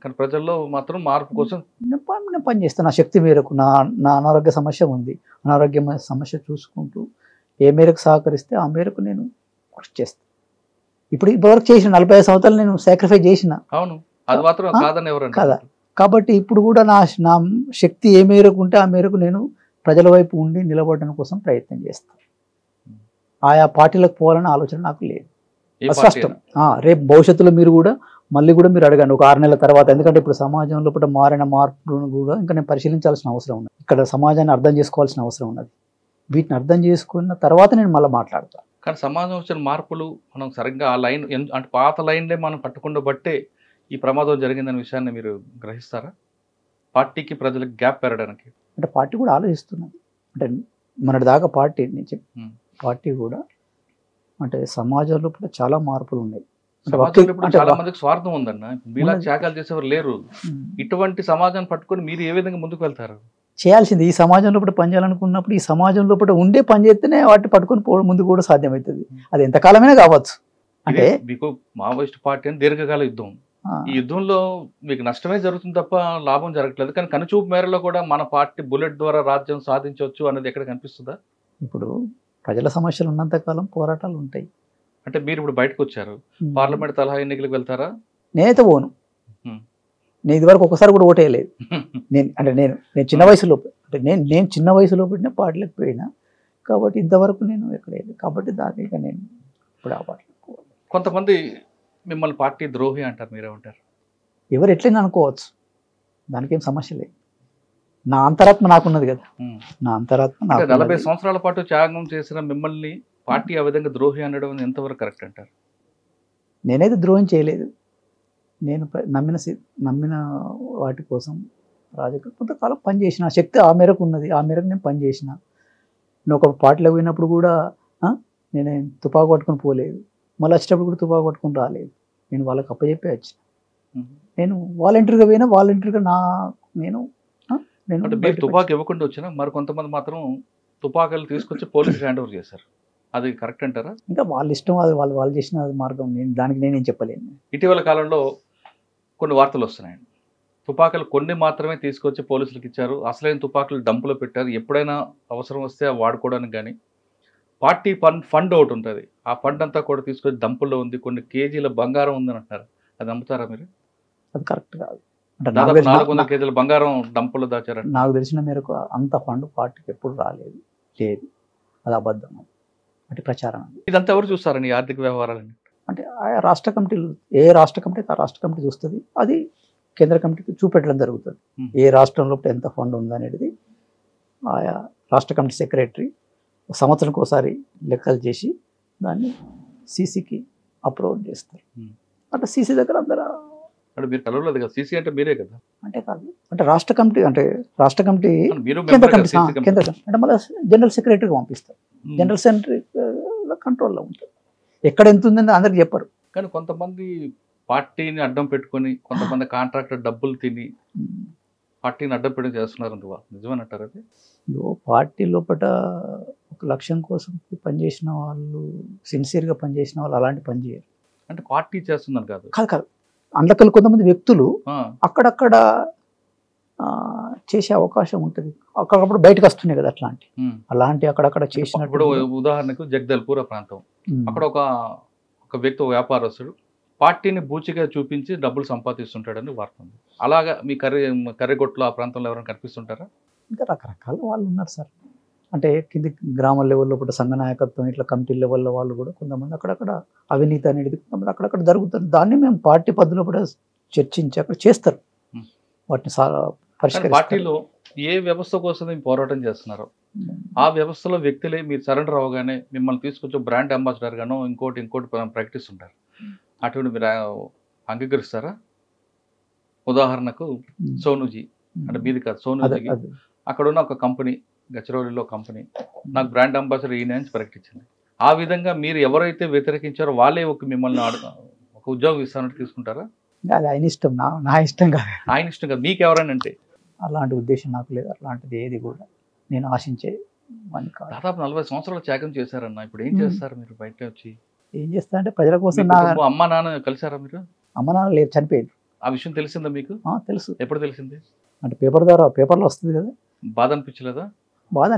[SPEAKER 2] కానీ ప్రజల్లో మాత్రం మార్పు కోసం
[SPEAKER 3] నేను పనిచేస్తాను. నా శక్తి మేరకు నా అనారోగ్య సమస్య ఉంది, అనారోగ్య సమస్య చూసుకుంటూ ఏ మేరకు సహకరిస్తే ఆ మేరకు నేను కృషి చేస్తాను. ఇప్పటివరకు చేసిన 45 సంవత్సరాలు నేను సాక్రిఫైస్ చేసిన.
[SPEAKER 2] అవును, అది మాత్రం కాదని ఎవరు
[SPEAKER 3] కదా. కాబట్టి ఇప్పుడు కూడా నా శక్తి ఏ మేరకు ఉంటే ఆ మేరకు నేను ప్రజల వైపు ఉండి నిలబడడం కోసం ప్రయత్నం చేస్తాను. ఆయా పార్టీలకు పోవాలనే ఆలోచన నాకు లేదు. స్పష్టం. రేపు భవిష్యత్తులో మీరు కూడా మళ్ళీ మీరు అడగండి ఒక 6 నెలల తర్వాత. ఎందుకంటే ఇప్పుడు సమాజంలో మారిన మార్పులను కూడా ఇంకా నేను పరిశీలించాల్సిన అవసరం ఉన్నది. ఇక్కడ సమాజాన్ని అర్థం చేసుకోవాల్సిన అవసరం ఉన్నది. వీటిని అర్థం చేసుకున్న తర్వాత నేను మళ్ళీ మాట్లాడతాను.
[SPEAKER 2] కానీ సమాజం వచ్చిన మార్పులు మనం సరిగ్గా ఆ లైన్ అంటే పాత లైన్లే మనం పట్టుకుండా బట్టే ఈ ప్రమాదం జరిగిందనే విషయాన్ని మీరు గ్రహిస్తారా? పార్టీకి ప్రజలకు గ్యాప్ పెరగడానికి
[SPEAKER 3] అంటే పార్టీ కూడా ఆలోచిస్తున్నది. అంటే మొన్నటి దాకా పార్టీ కూడా అంటే సమాజంలో కూడా చాలా మార్పులు ఉన్నాయి.
[SPEAKER 2] చాలా మందికి స్వార్థం ఉందన్న, మీలా త్యాగాలు చేసేవారు లేరు. ఇటువంటి సమాజాన్ని పట్టుకొని మీరు ఏ విధంగా ముందుకు వెళ్తారు?
[SPEAKER 3] చేయాల్సింది ఈ సమాజంలో పనిచేయాలనుకున్నప్పుడు ఈ సమాజంలో ఉండే పని చేస్తేనే వాటిని పట్టుకొని పోవడం ముందు కూడా సాధ్యమవుతుంది. అది ఎంతకాలమైనా కావచ్చు. అంటే
[SPEAKER 2] మీకు మావోయిస్ట్ పార్టీ అని దీర్ఘకాల యుద్ధం, ఈ యుద్ధంలో మీకు నష్టమే జరుగుతుంది తప్ప లాభం జరగట్లేదు. కానీ కనుచూపు మేరలో కూడా మన పార్టీ బుల్లెట్ ద్వారా రాజ్యం సాధించవచ్చు అనేది ఎక్కడ కనిపిస్తుందా?
[SPEAKER 3] ఇప్పుడు ప్రజల సమస్యలు ఉన్నంతకాలం పోరాటాలు ఉంటాయి.
[SPEAKER 2] అంటే మీరు ఇప్పుడు బయటకు వచ్చారు, పార్లమెంట్ తలహా ఎన్నికలకు వెళ్తారా?
[SPEAKER 3] నేనైతే పోను. నేను ఇదివరకు ఒకసారి కూడా ఓటేయలేదు. నేను చిన్న వయసులో నేను చిన్న వయసులో పెట్టిన పార్టీలకు పోయినా కాబట్టి ఇంతవరకు నేను ఎక్కడ వెళ్ళలేదు. కాబట్టి దానికి నేను ఇప్పుడు ఆ పార్టీలకు.
[SPEAKER 2] కొంతమంది మిమ్మల్ని పార్టీ ద్రోహి అంటారు, మీరేమంటారు?
[SPEAKER 3] ఎవరు ఎట్లయినా అనుకోవచ్చు, దానికి ఏం సమస్య లేదు. నా అంతరాత్మ నాకున్నది కదా. నా అంతరాత్మ
[SPEAKER 2] 40 సంవత్సరాల పాటు త్యాగం చేసిన మిమ్మల్ని పార్టీ ఆ విధంగా ద్రోహి అనడం ఎంతవరకు కరెక్ట్ అంటారు?
[SPEAKER 3] నేనైతే ద్రోహం చేయలేదు. నేను నమ్మిన వాటి కోసం రాజకీయ కొంతకాలం పనిచేసిన శక్తి ఆ మేరకు ఉన్నది, ఆ మేరకు నేను పనిచేసిన. నేను ఒక పార్టీలో పోయినప్పుడు కూడా నేనేం తుపాకు పట్టుకొని పోలేదు, మళ్ళీ వచ్చేటప్పుడు కూడా తుపాకు పట్టుకొని రాలేదు. నేను వాళ్ళకి అప్పచెప్పే వచ్చిన. నేను వాలంటీర్గా పోయినా, వాలంటీర్గా నేను
[SPEAKER 2] అంటే మీరు తుపాకు ఇవ్వకుండా వచ్చినా మరి కొంతమంది మాత్రం తుపాకులు తీసుకొచ్చి పోలీసులు హ్యాండ్ ఓవర్ చేశారు. అది కరెక్ట్ అంటారా?
[SPEAKER 3] ఇంకా వాళ్ళ ఇష్టం, అది వాళ్ళు చేసిన మార్గం. దానికి నేనేం చెప్పలేను.
[SPEAKER 2] ఇటీవల కాలంలో కొన్ని వార్తలు వస్తున్నాయండి. తుపాకులు కొన్ని మాత్రమే తీసుకొచ్చి పోలీసులకు ఇచ్చారు, అసలైన తుపాకులు డంపులో పెట్టారు, ఎప్పుడైనా అవసరం వస్తే వాడుకోవడానికి. కానీ పార్టీ ఫండ్ ఒకటి ఉంటుంది, ఆ ఫండ్ అంతా కూడా తీసుకొచ్చి డంపుల్లో ఉంది, కొన్ని కేజీల బంగారం ఉందని అంటారు. అది నమ్ముతారా మీరు?
[SPEAKER 3] అది కరెక్ట్ కాదు. అంటే
[SPEAKER 2] దాదాపు 400 కేజీల బంగారం డంపుల్లో దాచారు.
[SPEAKER 3] నాకు తెలిసిన మేరకు అంత ఫండ్ పార్టీకి ఎప్పుడు రాలేదు, లేదు. అది అబద్ధం, అంటే ప్రచారం.
[SPEAKER 2] ఇదంతా ఎవరు చూస్తారని ఆర్థిక వ్యవహారాలని? అంటే
[SPEAKER 3] ఆయా రాష్ట్ర కమిటీలు, ఏ రాష్ట్ర కమిటీ ఆ రాష్ట్ర కమిటీ చూస్తుంది, అది కేంద్ర కమిటీకి చూపెట్టడం జరుగుతుంది. ఏ రాష్ట్రంలో ఎంత ఫండ్ ఉందనేది ఆయా రాష్ట్ర కమిటీ సెక్రటరీ సంవత్సరానికి ఒకసారి లెక్కలు చేసి దాన్ని సీసీకి అప్రూవ్ చేస్తారు. అంటే సీసీ దగ్గర అందరూ
[SPEAKER 2] అంటే మీరు కలవలేదు కదా, సీసీ అంటే మీరే కదా?
[SPEAKER 3] అంటే కాదు, అంటే రాష్ట్ర కమిటీ, అంటే రాష్ట్ర కమిటీ
[SPEAKER 2] మీరు
[SPEAKER 3] కేంద్ర కమిటీ అంటే మళ్ళీ జనరల్ సెక్రటరీకి పంపిస్తారు. జనరల్ సెక్రటరీ కంట్రోల్లో ఉంటుంది. ఎక్కడ ఎంత ఉందని అందరికి చెప్పరు.
[SPEAKER 2] కానీ కొంతమంది పార్టీని అడ్డం పెట్టుకొని, కొంతమంది కాంట్రాక్టర్ డబ్బులు తిని పార్టీని అడ్డం పెట్టి చేస్తున్నారు. నిజమేనంటారు అది?
[SPEAKER 3] పార్టీ లోపల ఒక లక్ష్యం కోసం పనిచేసిన వాళ్ళు, సిన్సియర్గా పనిచేసిన వాళ్ళు అలాంటి పని చేయరు.
[SPEAKER 2] అంటే పార్టీ చేస్తుందని కాదు,
[SPEAKER 3] కాదు. అందులో కొంతమంది వ్యక్తులు అక్కడక్కడ చేసే అవకాశం ఉంటుంది, అక్కడప్పుడు బయటకు వస్తున్నాయి కదా అలాంటి అక్కడక్కడ చేసినప్పుడు.
[SPEAKER 2] ఉదాహరణకు జగదల్పూర్ ప్రాంతం, అక్కడ ఒక వ్యక్తి, ఒక వ్యాపారస్తుడు పార్టీని బూచిగా చూపించి డబ్బులు సంపాదిస్తుంటాడని వార్త ఉంది. అలాగా మీ కర్రెగొట్లో ఆ ప్రాంతంలో ఎవరైనా కనిపిస్తుంటారా?
[SPEAKER 3] ఇంకా రకరకాల వాళ్ళు ఉన్నారు సార్. అంటే కింది గ్రామ లెవెల్లో కూడా సంఘ నాయకత్వం, ఇట్లా కమిటీ లెవెల్లో వాళ్ళు కూడా కొంతమంది అక్కడక్కడ అవినీతి అనేది కొంతమంది అక్కడక్కడ జరుగుతుంది. దాన్ని మేము పార్టీ పద్ధతిలో కూడా చర్చించి అక్కడ చేస్తారు, వాటిని పరిష్కరిస్తారు.
[SPEAKER 2] పార్టీలో ఏ వ్యవస్థ కోసం మీరు పోరాటం చేస్తున్నారో ఆ వ్యవస్థలో వ్యక్తులే మీరు సరెండర్ అవగానే మిమ్మల్ని తీసుకొచ్చి బ్రాండ్ అంబాసిడర్ గానో ఇంకోటి ప్రకటిస్తుంటారు. అటువంటి మీరు అంగీకరిస్తారా? ఉదాహరణకు సోనూజీ, అంటే మీది కాదు, సోనూజీకి అక్కడ ఉన్న ఒక కంపెనీ, గచ్చిరౌలిలో కంపెనీ, నాకు బ్రాండ్ అంబాసిడర్ ఈయన అని ప్రకటించింది. ఆ విధంగా మీరు ఎవరైతే వ్యతిరేకించారో వాళ్ళే మిమ్మల్ని ఒక ఉద్యోగం ఇస్తానంటే తీసుకుంటారా?
[SPEAKER 3] అది ఆయన ఇష్టం, నా ఇష్టం కాదు.
[SPEAKER 2] ఆయన ఇష్టం కాదు, మీకు ఎవరైనా అంటే?
[SPEAKER 3] అలాంటి ఉద్దేశం నాకు లేదు, అలాంటిది ఏది కూడా నేను ఆశించే వాడిని కాదు.
[SPEAKER 2] దాదాపు 40 సంవత్సరాలు త్యాగం చేశారన్న, ఇప్పుడు ఏం చేస్తారు మీరు? బయట వచ్చి
[SPEAKER 3] ఏం చేస్తా అంటే ప్రజల కోసం.
[SPEAKER 2] అమ్మ నాన్న కలిసారా మీరు?
[SPEAKER 3] అమ్మ నాన్న లేదు, చనిపోయింది.
[SPEAKER 2] ఆ విషయం తెలిసిందా మీకు?
[SPEAKER 3] తెలుసు.
[SPEAKER 2] ఎప్పుడు తెలిసింది?
[SPEAKER 3] అంటే పేపర్లో వస్తుంది కదా.
[SPEAKER 2] బాధ అనిపించలేదా?
[SPEAKER 3] బాధ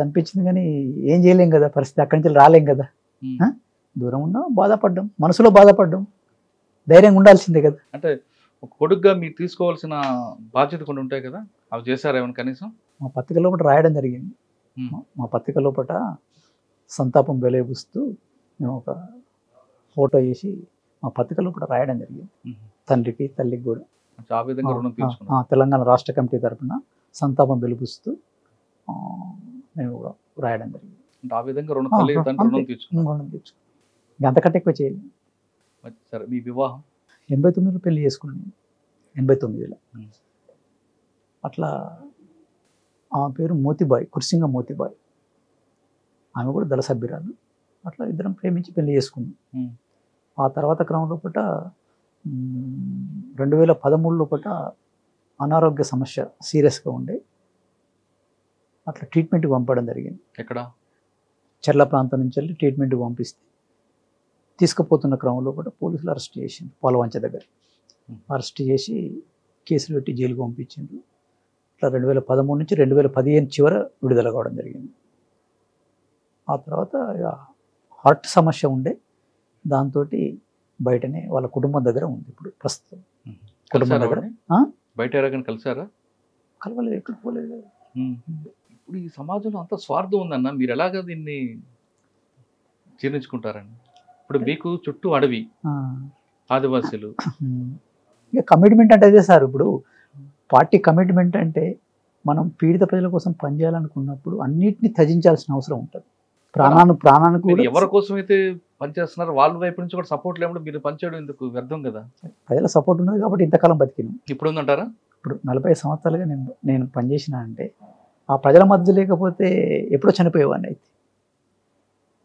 [SPEAKER 3] అనిపించింది కానీ ఏం చేయలేం కదా, పరిస్థితి అక్కడి నుంచి రాలేం కదా. దూరం ఉన్నా బాధపడ్డాం, మనసులో బాధపడ్డాం, ధైర్యంగా ఉండాల్సిందే కదా.
[SPEAKER 2] అంటే ఒక కొడుకుగా మీరు తీసుకోవాల్సిన బాధ్యత కొన్ని ఉంటాయి కదా, అవి చేశారా ఏమైనా కనీసం?
[SPEAKER 3] మా పత్రిక లోపల రాయడం జరిగింది. మా పత్రిక లోపల సంతాపం వెలిబుస్తూ మేము ఒక ఫోటో వేసి మా పత్రిక లోపల రాయడం జరిగింది, తండ్రికి తల్లికి కూడా.
[SPEAKER 2] ఆ విధంగా రుణం తీసుకున్నాం.
[SPEAKER 3] తెలంగాణ రాష్ట్ర కమిటీ తరఫున సంతాపం వెలిబుస్తూ మేము రాయడం జరిగింది.
[SPEAKER 2] ఆ విధంగా రుణం తీసుకున్నాం.
[SPEAKER 3] అంతకంటే ఎక్కువ చేయలేదు.
[SPEAKER 2] సరే, మీ వివాహం
[SPEAKER 3] 89లో పెళ్లి చేసుకున్నాను. 89లో అట్లా. ఆమె పేరు మోతిబాయ్, కుర్సింగ మోతిబాయ్. ఆమె కూడా దళ సభ్యురాలు. అట్లా ఇద్దరం ప్రేమించి పెళ్లి చేసుకున్నాం. ఆ తర్వాత క్రమం లోపల 2013 లోపల అనారోగ్య సమస్య సీరియస్గా ఉండే, అట్లా ట్రీట్మెంట్కి పంపడం జరిగింది.
[SPEAKER 2] ఎక్కడ?
[SPEAKER 3] చెర్ల ప్రాంతం నుంచి వెళ్ళి ట్రీట్మెంట్కి పంపిస్తే తీసుకుపోతున్న క్రమంలో కూడా పోలీసులు అరెస్ట్ చేసింది. పోలవంచ దగ్గర అరెస్ట్ చేసి కేసులు పెట్టి జైలుకు పంపించిండ్రు. ఇట్లా 2013 నుంచి 2015 చివర విడుదల కావడం జరిగింది. ఆ తర్వాత హార్ట్ సమస్య ఉండే, దాంతో బయటనే వాళ్ళ కుటుంబం దగ్గర ఉంది ఇప్పుడు ప్రస్తుతం. కుటుంబం దగ్గర
[SPEAKER 2] బయట ఎవరైనా కలిసారా?
[SPEAKER 3] కలవలేదు, ఎక్కడ పోలేదు.
[SPEAKER 2] ఇప్పుడు ఈ సమాజంలో అంత స్వార్థం ఉందన్న, మీరు ఎలాగ దీన్ని జీర్ణించుకుంటారండి? ఇప్పుడు మీకు చుట్టూ అడవి, ఆదివాసీలు.
[SPEAKER 3] ఇక కమిట్మెంట్ అంటే అదే సార్. ఇప్పుడు పార్టీ కమిట్మెంట్ అంటే మనం పీడిత ప్రజల కోసం పనిచేయాలనుకున్నప్పుడు అన్నిటిని త్యజించాల్సిన అవసరం ఉంటుంది. ప్రాణానికి కూడా
[SPEAKER 2] ఎవరి కోసం అయితే పనిచేస్తున్నారు వాళ్ళ వైపు నుంచి కూడా సపోర్ట్ లేకుండా మీరు పనిచేయడం ఎందుకు? వ్యర్థం కదా.
[SPEAKER 3] ప్రజల సపోర్ట్ ఉన్నది కాబట్టి ఇంతకాలం బతికినాం.
[SPEAKER 2] ఇప్పుడు ఉందంటారా?
[SPEAKER 3] ఇప్పుడు 40 సంవత్సరాలుగా నేను పనిచేసిన అంటే ఆ ప్రజల మద్దతు లేకపోతే ఎప్పుడో చనిపోయేవాడిని అయితే.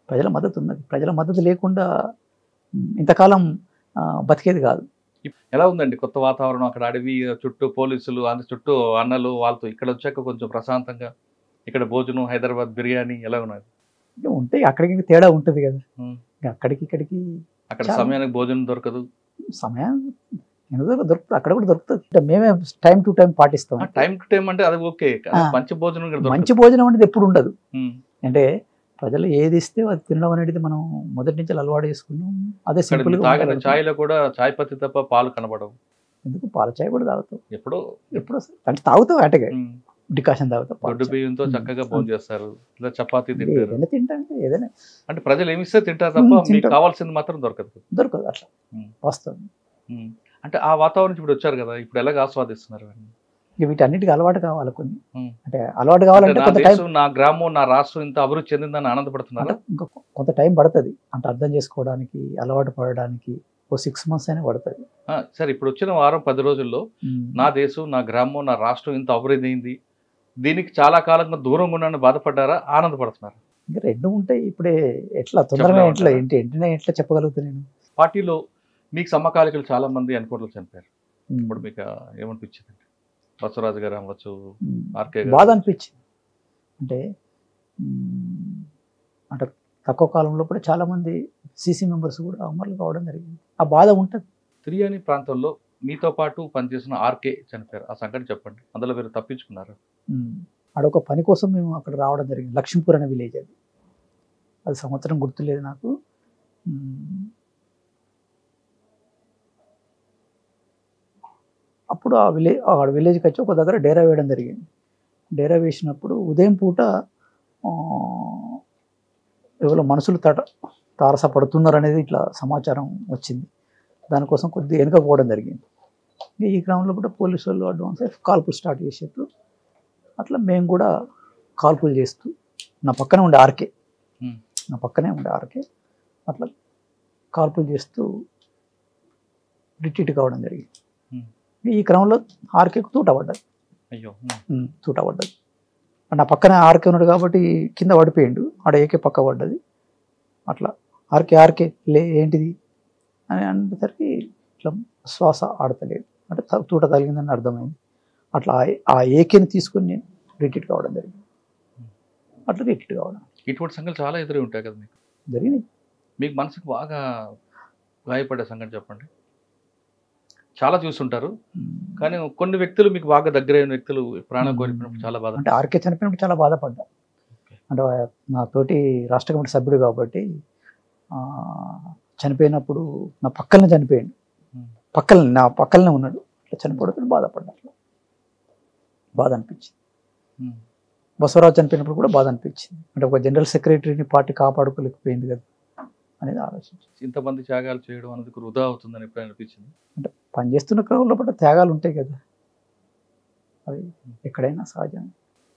[SPEAKER 3] ప్రజల మద్దతు ఉన్నది. ప్రజల మద్దతు లేకుండా ఇంతకాలం బతికేది కాదు.
[SPEAKER 2] ఎలా ఉందండి కొత్త వాతావరణం? అక్కడ అడవి చుట్టూ పోలీసులు, అందు చుట్టూ అన్నలు వాళ్ళతో ఇక్కడ వచ్చాక కొంచెం ప్రశాంతంగా ఇక్కడ భోజనం, హైదరాబాద్ బిర్యానీ ఎలా ఉన్నది?
[SPEAKER 3] ఉంటాయి, అక్కడికి తేడా ఉంటుంది కదా. అక్కడికి ఇక్కడికి
[SPEAKER 2] అక్కడ సమయానికి భోజనం దొరకదు.
[SPEAKER 3] సమయం ఎందుకు దొరుకుతుంది, అక్కడ కూడా దొరుకుతుంది. అంటే మేమే టైం టు టైం పాటిస్తాం.
[SPEAKER 2] టైం టు టైం అంటే అది ఓకే. మంచి భోజనం
[SPEAKER 3] మంచి భోజనం అనేది ఎప్పుడు ఉండదు. అంటే ప్రజలు ఏది ఇస్తే అది తినడం అనేది మనం మొదటి నుంచి అలవాటు చేసుకున్నాం. అదే సింపుల్ గా.
[SPEAKER 2] చాయ్లో కూడా చాయ్ పత్తి తప్ప పాలు కనబడవు.
[SPEAKER 3] ఎందుకు పాల చాయ్ కూడా తాగుతావు
[SPEAKER 2] ఎప్పుడో
[SPEAKER 3] అంటే తాగుతావు, అటగా డికాషన్ తాగుతావు.
[SPEAKER 2] దొడ్డు బియ్యంతో చక్కగా భోజనం చేస్తారు, ఇలా చపాతీ తింటారు.
[SPEAKER 3] ఏదైనా తింటాం, ఏదైనా
[SPEAKER 2] అంటే ప్రజలు ఏమిస్తే తింటారు తప్ప మీకు కావాల్సింది మాత్రం దొరకదు
[SPEAKER 3] అట్లా వాస్తవం.
[SPEAKER 2] అంటే ఆ వాతావరణం ఇప్పుడు వచ్చారు కదా, ఇప్పుడు ఎలాగ ఆస్వాదిస్తున్నారు?
[SPEAKER 3] వీటన్నిటికీ అలవాటు కావాలి కొన్ని. అంటే అలవాటు కావాలంటే కొంత టైం.
[SPEAKER 2] నా గ్రామం, నా రాష్ట్రం ఇంత అభివృద్ధి చెందిందని ఆనందపడుతున్నారు.
[SPEAKER 3] ఇంకా కొంత టైం పడుతుంది అంటే అర్థం చేసుకోవడానికి, అలవాటు పడడానికి. ఓ 6 months అయినా పడుతుంది.
[SPEAKER 2] సరే, ఇప్పుడు వచ్చిన వారం 10 రోజుల్లో నా దేశం, నా గ్రామం, నా రాష్ట్రం ఇంత అభివృద్ధి అయింది, దీనికి చాలా కాలంగా దూరంగా ఉన్నాను బాధపడ్డారా, ఆనందపడుతున్నారా?
[SPEAKER 3] ఇంకా రెండు ఉంటాయి. ఇప్పుడే ఎట్లా తొందరగా ఎట్లా చెప్పగలుగుతా నేను?
[SPEAKER 2] పార్టీలో మీకు సమకాలికలు చాలా మంది అనుకోవట్లు చనిపోయారు. ఇప్పుడు మీకు ఏమనిపించింది? బసవరాజు గారు అవ్వచ్చు, ఆర్కే గారు.
[SPEAKER 3] బాధ అనిపించింది. అంటే అంటే తక్కువ కాలంలో కూడా చాలా మంది సీసీ మెంబర్స్ కూడా అమరులు కావడం జరిగింది. ఆ బాధ ఉంటుంది.
[SPEAKER 2] తిరియాని ప్రాంతంలో మీతో పాటు పనిచేసిన ఆర్కే చనిపోయారు. ఆ సంఘటన చెప్పండి. అందులో మీరు తప్పించుకున్నారు.
[SPEAKER 3] అడొక పని కోసం మేము అక్కడ రావడం జరిగింది. లక్ష్మీపూర్ అనే విలేజ్ అది సంవత్సరం గుర్తులేదు నాకు. అప్పుడు ఆ విలేజ్కి వచ్చి ఒక దగ్గర డేరా వేయడం జరిగింది. డేరా వేసినప్పుడు ఉదయం పూట ఎవరో మనుషులు తారసపడుతున్నారు అనేది ఇట్లా సమాచారం వచ్చింది. దానికోసం కొద్దిగా వెనుకపోవడం జరిగింది. ఈ క్రమంలో కూడా పోలీసు వాళ్ళు అడ్వాన్స్ కాల్పులు స్టార్ట్ చేసేట్టు అట్లా మేము కూడా కాల్పులు చేస్తూ నా పక్కనే ఉండే ఆర్కే అట్లా కాల్పులు చేస్తూ రిట్రీట్ కావడం జరిగింది. ఈ క్రమంలో ఆర్కేకు తూటపడ్డది. నా పక్కన ఆర్కే ఉన్నాడు కాబట్టి కింద పడిపోయిండు. ఆడ ఏకే పక్క పడ్డది. అట్లా ఆర్కే లే ఏంటిది అని అనేసరికి ఇట్లా శ్వాస ఆడతలేదు, అంటే తూట తగిలిందని అర్థమైంది. అట్లా ఆ ఏకేని తీసుకుని నేను రిట్రీట్ కావడం జరిగింది. అట్లా రిట్రీట్ కావడం.
[SPEAKER 2] ఇటువంటి సంఘటనలు చాలా ఎదురు ఉంటాయి కదా మీకు?
[SPEAKER 3] జరిగినాయి.
[SPEAKER 2] మీకు మనసుకు బాగా గాయపడే సంఘటన చెప్పండి. చాలా చూస్తుంటారు, కానీ కొన్ని వ్యక్తులు మీకు బాగా దగ్గరైన వ్యక్తులు ప్రాణం కోల్పోయినప్పుడు చాలా బాధ.
[SPEAKER 3] అంటే ఆర్కే చనిపోయినప్పుడు చాలా బాధపడ్డా. అంటే నా తోటి రాష్ట్ర కమిటీ సభ్యుడు కాబట్టి చనిపోయినప్పుడు నా పక్కనే చనిపోయాడు. నా పక్కనే ఉన్నాడు. అట్లా చనిపోవడం బాధపడ్డా. అట్లా బాధ అనిపించింది. బసవరాజు చనిపోయినప్పుడు కూడా బాధ అనిపించింది. అంటే ఒక జనరల్ సెక్రటరీని పార్టీ కాపాడుకోలేకపోయింది కదా అనేది ఆలోచించి.
[SPEAKER 2] ఇంతమంది త్యాగాలు చేయడం అనేది వృధా అవుతుందని ఎప్పుడు అనిపించింది? అంటే
[SPEAKER 3] పనిచేస్తున్న క్రమంలో పట్ల త్యాగాలు ఉంటాయి కదా, అవి ఎక్కడైనా సహజం.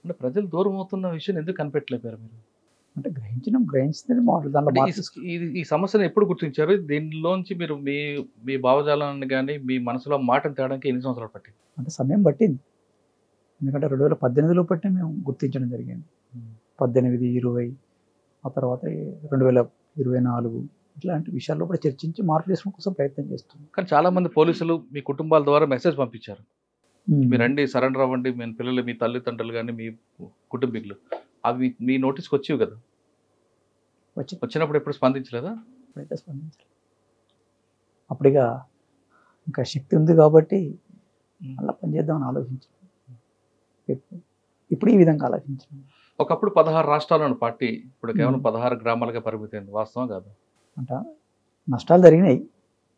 [SPEAKER 2] అంటే ప్రజలు దూరం అవుతున్న విషయం ఎందుకు కనిపెట్టలేపారు మీరు?
[SPEAKER 3] అంటే గ్రహించిన దాంట్లో
[SPEAKER 2] ఈ సమస్యను ఎప్పుడు గుర్తించారు? దీనిలోంచి మీరు మీ భావజాలాన్ని కానీ మీ మనసులో మాటను తేడానికి ఎన్ని సంవత్సరాలు పట్టింది?
[SPEAKER 3] అంటే సమయం పట్టింది. ఎందుకంటే 2018లో పట్టిన మేము గుర్తించడం జరిగింది. 18, 20 ఆ తర్వాత 2024 ఇట్లాంటి విషయాల్లో కూడా చర్చించి మార్పు చేసుకోవడం కోసం ప్రయత్నం చేస్తున్నాం.
[SPEAKER 2] కానీ చాలా మంది పోలీసులు మీ కుటుంబాల ద్వారా మెసేజ్ పంపించారు, మీరు రండి, సరెండర్ అవ్వండి, మీ పిల్లలు, మీ తల్లిదండ్రులు కానీ మీ కుటుంబీకులు. అవి మీ నోటీస్కి వచ్చేవి కదా? వచ్చినప్పుడు ఎప్పుడు స్పందించలేదా?
[SPEAKER 3] అయితే స్పందించలేదు. అప్పుడిగా ఇంకా శక్తి ఉంది కాబట్టి అలా పనిచేద్దామని ఆలోచించాను. ఇప్పుడు ఈ విధంగా ఆలోచించాను.
[SPEAKER 2] ఒకప్పుడు 16 రాష్ట్రాలను పార్టీ, ఇప్పుడు కేవలం 16 గ్రామాలుగా పరిమితమైంది. వాస్తవం కాదు?
[SPEAKER 3] అంటే నష్టాలు జరిగినాయి.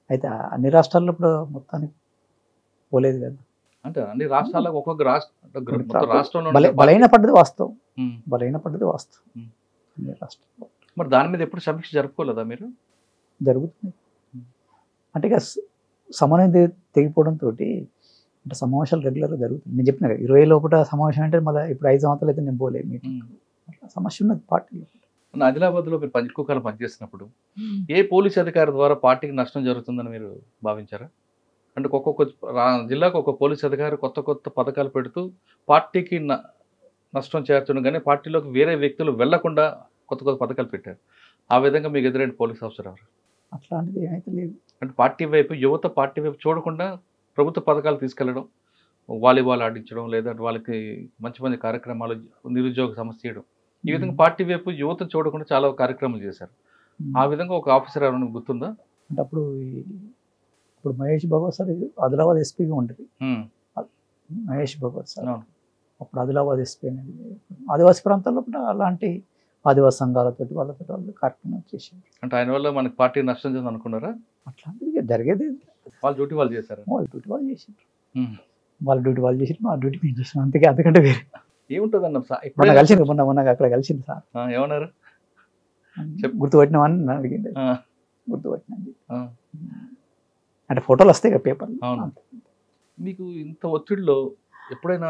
[SPEAKER 3] అయితే అన్ని రాష్ట్రాల్లో ఇప్పుడు మొత్తానికి పోలేదు కదా.
[SPEAKER 2] అంటే అన్ని రాష్ట్రాలకు ఒక్కొక్క రాష్ట్రంలో
[SPEAKER 3] బలైన పడ్డది వాస్తవం. అన్ని రాష్ట్రాల్లో.
[SPEAKER 2] మరి దాని మీద ఎప్పుడు సమీక్ష జరుపుకోలేదా మీరు?
[SPEAKER 3] జరుగుతుంది. అంటే ఇక సమన్వయం తెగిపోవడంతో అంటే సమావేశాలు రెగ్యులర్గా జరుగుతుంది. నేను చెప్పిన 20 లోపల సమావేశం అంటే మళ్ళీ ఇప్పుడు 5 సంవత్సరాలు అయితే నేను పోలేదు. మీకు అట్లా సమస్య ఉన్నది పార్టీలో.
[SPEAKER 2] ఆదిలాబాద్లో మీరు ఎక్కువ కాలం పనిచేసినప్పుడు ఏ పోలీస్ అధికారి ద్వారా పార్టీకి నష్టం జరుగుతుందని మీరు భావించారా? అంటే ఒక్కొక్క జిల్లాకు ఒక పోలీస్ అధికారి కొత్త కొత్త పథకాలు పెడుతూ పార్టీకి నష్టం చేర్చడం, కానీ పార్టీలోకి వేరే వ్యక్తులు వెళ్లకుండా కొత్త కొత్త పథకాలు పెట్టారు. ఆ విధంగా మీకు ఎదురైన పోలీస్ ఆఫీసర్ ఎవరు?
[SPEAKER 3] అట్లాంటిది ఏమైతే లేదు.
[SPEAKER 2] అంటే పార్టీ వైపు, యువత పార్టీ వైపు చూడకుండా ప్రభుత్వ పథకాలు తీసుకెళ్లడం, వాలీబాల్ ఆడించడం, లేదా వాళ్ళకి మంచి మంచి కార్యక్రమాలు, నిరుద్యోగ సమస్య చేయడం, ఈ విధంగా పార్టీ వైపు యువత చూడకుండా చాలా కార్యక్రమాలు చేశారు. ఆ విధంగా ఒక ఆఫీసర్ ఎవరైనా గుర్తుందా?
[SPEAKER 3] అంటే అప్పుడు మహేష్ భగవత్ సార్ ఆదిలాబాద్ ఎస్పీగా ఉండేది. మహేష్ భగవత్ సార్ అప్పుడు ఆదిలాబాద్ ఎస్పీ అనేది. ఆదివాసీ ప్రాంతాల్లో కూడా అలాంటి ఆదివాసీ సంఘాలతో వాళ్ళతో వాళ్ళు కార్యక్రమం చేశారు.
[SPEAKER 2] అంటే ఆయన వల్ల మనకి పార్టీ నష్టం చెంది అనుకున్నారా?
[SPEAKER 3] అట్లాంటిది జరిగేది.
[SPEAKER 2] వాళ్ళ డ్యూటీ వాళ్ళు చేశారు.
[SPEAKER 3] వాళ్ళ డ్యూటీ వాళ్ళు చేసారు. వాళ్ళ డ్యూటీ వాళ్ళు చేసి మా డ్యూటీ మేము చేసాం. అంతకే అంతకంటే వేరే
[SPEAKER 2] ఏముంటుంది అన్న.
[SPEAKER 3] మొన్న కలిసింది, మొన్న అక్కడ కలిసింది సార్.
[SPEAKER 2] ఏమన్నారు?
[SPEAKER 3] గుర్తుపట్టినవని నన్ను అడిగింది. గుర్తుపట్టినండి అంటే ఫోటోలు వస్తాయి కదా పేపర్లు.
[SPEAKER 2] మీకు ఇంత ఒత్తిడిలో ఎప్పుడైనా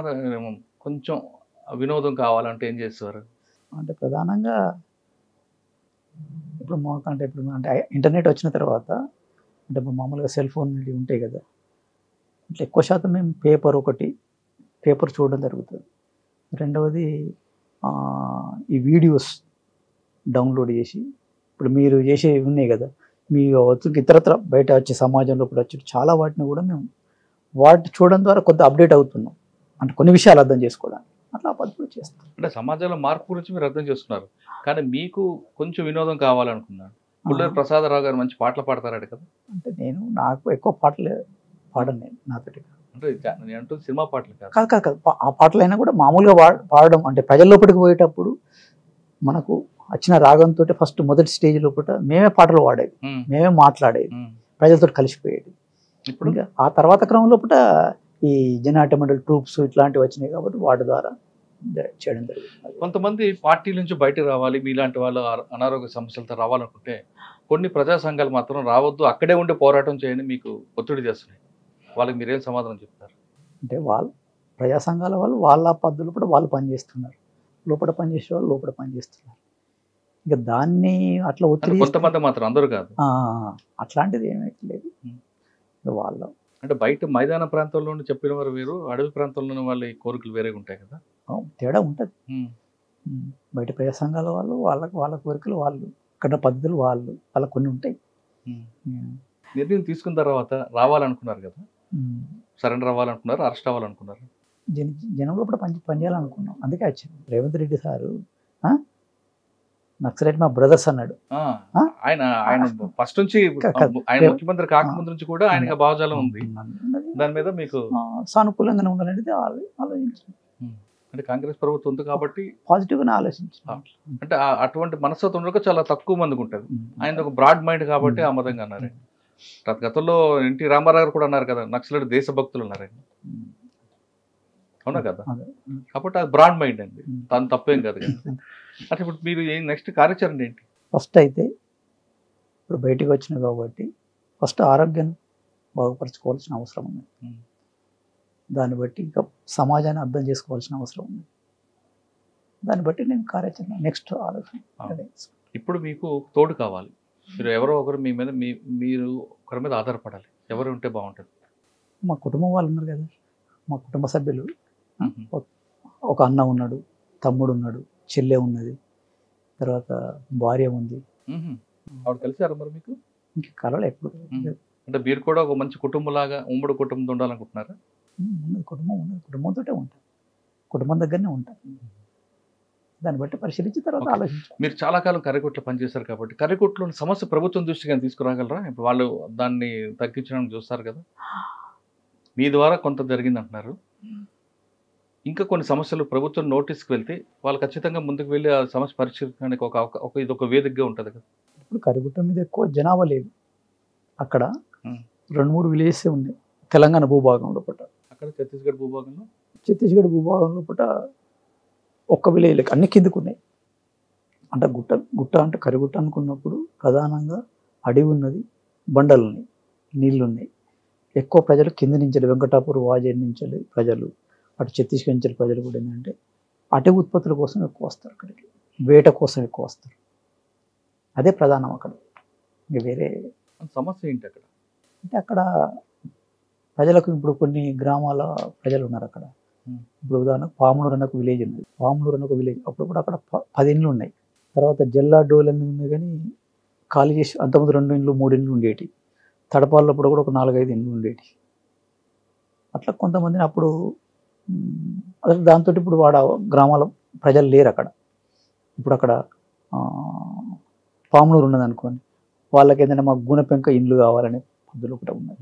[SPEAKER 2] కొంచెం వినోదం కావాలంటే ఏం చేస్తారు?
[SPEAKER 3] అంటే ప్రధానంగా ఇప్పుడు అంటే ఇంటర్నెట్ వచ్చిన తర్వాత అంటే ఇప్పుడు మామూలుగా సెల్ ఫోన్ ఉంటాయి కదా, ఇట్లా ఎక్కువ శాతం మేము పేపర్ చూడడం జరుగుతుంది. రెండవది ఈ వీడియోస్ డౌన్లోడ్ చేసి, ఇప్పుడు మీరు చేసేవి ఉన్నాయి కదా, మీ ఇతరత్ర బయట వచ్చే సమాజంలో ఇప్పుడు వచ్చి చాలా వాటిని కూడా మేము చూడడం ద్వారా కొద్ది అప్డేట్ అవుతున్నాం. అంటే కొన్ని విషయాలు అర్థం చేసుకోవడానికి అట్లా పద్ధతులు చేస్తాం.
[SPEAKER 2] అంటే సమాజంలో మార్పు గురించి మీరు అర్థం చేస్తున్నారు, కానీ మీకు కొంచెం వినోదం కావాలనుకున్నాను. పుల్లూరి ప్రసాదరావు గారు మంచి పాటలు పాడతారట కదా?
[SPEAKER 3] అంటే నాకు ఎక్కువ పాటలు పాడను నేను నాతోటి.
[SPEAKER 2] అంటే నేను అంటూ సినిమా పాటలు
[SPEAKER 3] కాదు. ఆ పాటలైనా కూడా మామూలుగా పాడడం అంటే ప్రజల లోపలికి పోయేటప్పుడు మనకు వచ్చిన రాగంతో ఫస్ట్ మొదటి స్టేజ్ లోపల మేమే పాటలు పాడేది, మేమే మాట్లాడేది, ప్రజలతో కలిసిపోయేది. ఇప్పుడు ఆ తర్వాత క్రమం లోపల ఈ జన ఆటోమేటిక్ ట్రూప్స్ ఇట్లాంటివి వచ్చినాయి కాబట్టి వాటి ద్వారా చేయడం జరిగింది.
[SPEAKER 2] కొంతమంది పార్టీ నుంచి బయటకు రావాలి, మీలాంటి వాళ్ళు అనారోగ్య సమస్యలతో రావాలనుకుంటే కొన్ని ప్రజా సంఘాలు మాత్రం రావద్దు, అక్కడే ఉండి పోరాటం చేయండి మీకు ఒత్తిడి చేస్తున్నాయి. వాళ్ళకి మీరేం సమాధానం చెప్తారు?
[SPEAKER 3] అంటే వాళ్ళు ప్రజా సంఘాల వాళ్ళు వాళ్ళ పద్ధతులు కూడా వాళ్ళు పనిచేస్తున్నారు, లోపల పనిచేసే వాళ్ళు లోపల పనిచేస్తున్నారు. ఇంకా దాన్ని అట్లా ఒత్తిడి
[SPEAKER 2] కొంతమంది మాత్రం, అందరూ కాదు,
[SPEAKER 3] అట్లాంటిది ఏమైతే లేదు. వాళ్ళు
[SPEAKER 2] అంటే బయట మైదాన ప్రాంతంలో చెప్పిన వారు వేరు, అడవి ప్రాంతంలోని వాళ్ళ కోరికలు వేరేగా ఉంటాయి కదా,
[SPEAKER 3] తేడా ఉంటుంది. బయట ప్రజా సంఘాల వాళ్ళు వాళ్ళ కోరికలు వాళ్ళు, అక్కడ పద్ధతులు వాళ్ళకు కొన్ని ఉంటాయి.
[SPEAKER 2] నిర్ణయం తీసుకున్న తర్వాత రావాలనుకున్నారు కదా, సరెండర్ అవ్వాలనుకున్నారు, అరెస్ట్ అవ్వాలనుకున్నారు?
[SPEAKER 3] జనంలో కూడా పనిచేయాలనుకున్నాం, అందుకే వచ్చింది. రేవంత్ రెడ్డి సారు నక్సలైట్ మా బ్రదర్స్ అన్నాడు.
[SPEAKER 2] ఆయన ఫస్ట్ నుంచి, ఆయన ముఖ్యమంత్రి కాకముందు నుంచి కూడా ఆయనకి భావజాలం ఉంది. దాని మీద మీకు
[SPEAKER 3] సానుకూలంగానే ఉండాలనేది ఆలోచించాను.
[SPEAKER 2] అంటే కాంగ్రెస్ ప్రభుత్వం ఉంది కాబట్టి
[SPEAKER 3] పాజిటివ్ గానే ఆలోచించాను.
[SPEAKER 2] అంటే అటువంటి మనస్తత్వం చాలా తక్కువ మందికి ఉంటుంది. ఆయన ఒక బ్రాడ్ మైండ్ కాబట్టి ఆ మతంగా అన్నారు. గతంలో ఎన్టీ రామారావు కూడా అన్నారు కదా, నక్సలైట్ దేశభక్తులు అన్నారు. అవునా కదా? కాబట్టి అది బ్రాడ్ మైండ్ అండి, తను తప్పేం కాదు కదా. అంటే ఇప్పుడు మీరు నెక్స్ట్ కార్యాచరణ ఏంటి?
[SPEAKER 3] ఫస్ట్ అయితే ఇప్పుడు బయటికి వచ్చిన కాబట్టి ఫస్ట్ ఆరోగ్యం బాగుపరచుకోవాల్సిన అవసరం ఉంది. దాన్ని బట్టి ఇంకా సమాజాన్ని అర్థం చేసుకోవాల్సిన అవసరం ఉంది. దాన్ని బట్టి నేను కార్యాచరణ నెక్స్ట్ ఆలోచన.
[SPEAKER 2] ఇప్పుడు మీకు తోడు కావాలి, మీరు ఎవరో ఒకరు మీ మీద, మీరు ఒకరి మీద ఆధారపడాలి. ఎవరు ఉంటే బాగుంటుంది?
[SPEAKER 3] మా కుటుంబం వాళ్ళు ఉన్నారు కదా, మా కుటుంబ సభ్యులు. ఒక అన్న ఉన్నాడు, తమ్ముడు ఉన్నాడు, చెల్లె ఉన్నది, తర్వాత భార్య ఉంది.
[SPEAKER 2] ఆవిడ కలిసారు మరి మీకు?
[SPEAKER 3] ఇంకా కలవలే ఎప్పుడు.
[SPEAKER 2] అంటే మీరు కూడా ఒక మంచి కుటుంబంలాగా, ఉమ్మడి కుటుంబంతో ఉండాలనుకుంటున్నారా?
[SPEAKER 3] ఉన్నది కుటుంబం, కుటుంబంతో ఉంటాను, కుటుంబం దగ్గరనే ఉంటాను. దాన్ని బట్టి పరిశీలించి తర్వాత ఆలోచించాలి.
[SPEAKER 2] మీరు చాలా కాలం కర్రికొట్లో పనిచేశారు కాబట్టి కర్రికొట్లోని సమస్య ప్రభుత్వం దృష్టికి తీసుకురాగలరా? ఇప్పుడు వాళ్ళు దాన్ని తగ్గించడానికి చూస్తారు కదా, మీ ద్వారా కొంత జరిగింది అంటున్నారు. ఇంకా కొన్ని సమస్యలు ప్రభుత్వం నోటీస్కి వెళ్తే వాళ్ళు ఖచ్చితంగా ముందుకు వెళ్ళి ఆ సమస్య పరిష్కరించడానికి ఇదొక వేదికగా ఉంటుంది కదా.
[SPEAKER 3] ఇప్పుడు కర్రిగుట్ట మీద ఎక్కువ జనాభా లేదు, అక్కడ 2-3 విలేజెస్ ఉన్నాయి తెలంగాణ భూభాగంలో పట్ట.
[SPEAKER 2] అక్కడ ఛత్తీస్గఢ్
[SPEAKER 3] భూభాగంలో పట్ట ఒక్క విలేజ్ అన్ని కిందకు ఉన్నాయి. అంటే గుట్ట అంటే కర్రిగుట్ట అనుకున్నప్పుడు ప్రధానంగా అడవి ఉన్నది, బండలు ఉన్నాయి, నీళ్ళు ఉన్నాయి. ఎక్కువ ప్రజలు కింద నుంచి వెంకటాపూర్ వాజేడ్ నుంచి ప్రజలు, అటు ఛత్తీస్గఢ్ నుంచి ప్రజలు కూడా ఏంటంటే అటవీ ఉత్పత్తుల కోసం ఎక్కువ వస్తారు, అక్కడికి వేట కోసం ఎక్కువ వస్తారు. అదే ప్రధానం అక్కడ. ఇంకా వేరే
[SPEAKER 2] సమస్య ఏంటి అక్కడ?
[SPEAKER 3] అంటే అక్కడ ప్రజలకు ఇప్పుడు కొన్ని గ్రామాల ప్రజలు ఉన్నారు అక్కడ. ఇప్పుడు ఉదాహరణకు పాములూరు అనే ఒక విలేజ్ ఉంది. పాములూరు అనే ఒక విలేజ్ అప్పుడు కూడా అక్కడ 10 ఇండ్లు ఉన్నాయి. తర్వాత జల్లా డోల్ అని ఉన్నాయి, కానీ ఖాళీ చేసి అంతకుముందు 2 ఇండ్లు 3 ఇండ్లు ఉండేటి. తడపాలప్పుడు కూడా ఒక 4-5 ఇండ్లు ఉండేటి. అట్లా కొంతమందిని అప్పుడు అసలు దాంతో ఇప్పుడు గ్రామాల ప్రజలు లేరు అక్కడ. ఇప్పుడు అక్కడ పాములూరు ఉన్నది అనుకోండి, వాళ్ళకి ఏంటంటే మాకు గుణపెంక ఇండ్లు కావాలనే పద్ధతులు ఒకటి ఉన్నాయి.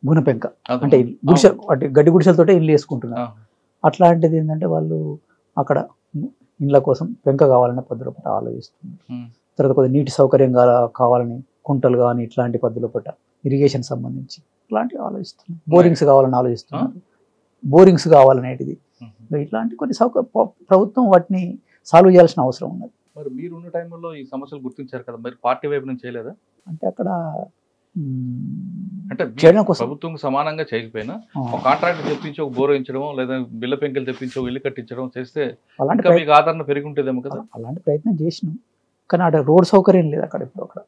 [SPEAKER 3] గుణపెంక అంటే గుడిసె, అంటే గడ్డి గుడిసెలతోటే ఇల్లు వేసుకుంటున్నారు. అట్లాంటిది ఏంటంటే వాళ్ళు అక్కడ ఇండ్ల కోసం పెంక కావాలనే పద్ధతులు ఒకటి ఆలోచిస్తున్నారు. తర్వాత కొద్దిగా నీటి సౌకర్యం కావాలని కుంటలు కానీ ఇట్లాంటి పద్ధతులు ఒకటి, ఇరిగేషన్ సంబంధించి ఇట్లాంటివి ఆలోచిస్తున్నారు. బోరింగ్స్ కావాలని ఆలోచిస్తున్నారు. బోరింగ్స్ కావాలనేటిది ఇట్లాంటి కొన్ని ప్రభుత్వం వాటిని సాల్వ్ చేయాల్సిన అవసరం ఉన్నది.
[SPEAKER 2] మరి మీరు ఉన్న టైంలో ఈ సమస్యలు గుర్తించారు కదా, మరి పార్టీ వైపు నుంచి చేయలేదా?
[SPEAKER 3] అంటే అక్కడ
[SPEAKER 2] అంటే
[SPEAKER 3] చేయడం కోసం
[SPEAKER 2] ప్రభుత్వం సమానంగా చేయకపోయినా ఒక కాంట్రాక్ట్ తెప్పించి ఒక బోర్ వేయించడం లేదా బిల్ల పెంకులు తెప్పించి ఒక ఇల్లు కట్టించడం చేస్తే ఇంకా మీకు ఆదరణ పెరిగి ఉంటుందేమో కదా.
[SPEAKER 3] అలాంటి ప్రయత్నం చేసినాం, కానీ అక్కడ రోడ్ సౌకర్యం లేదు అక్కడ. ఇప్పుడు అక్కడ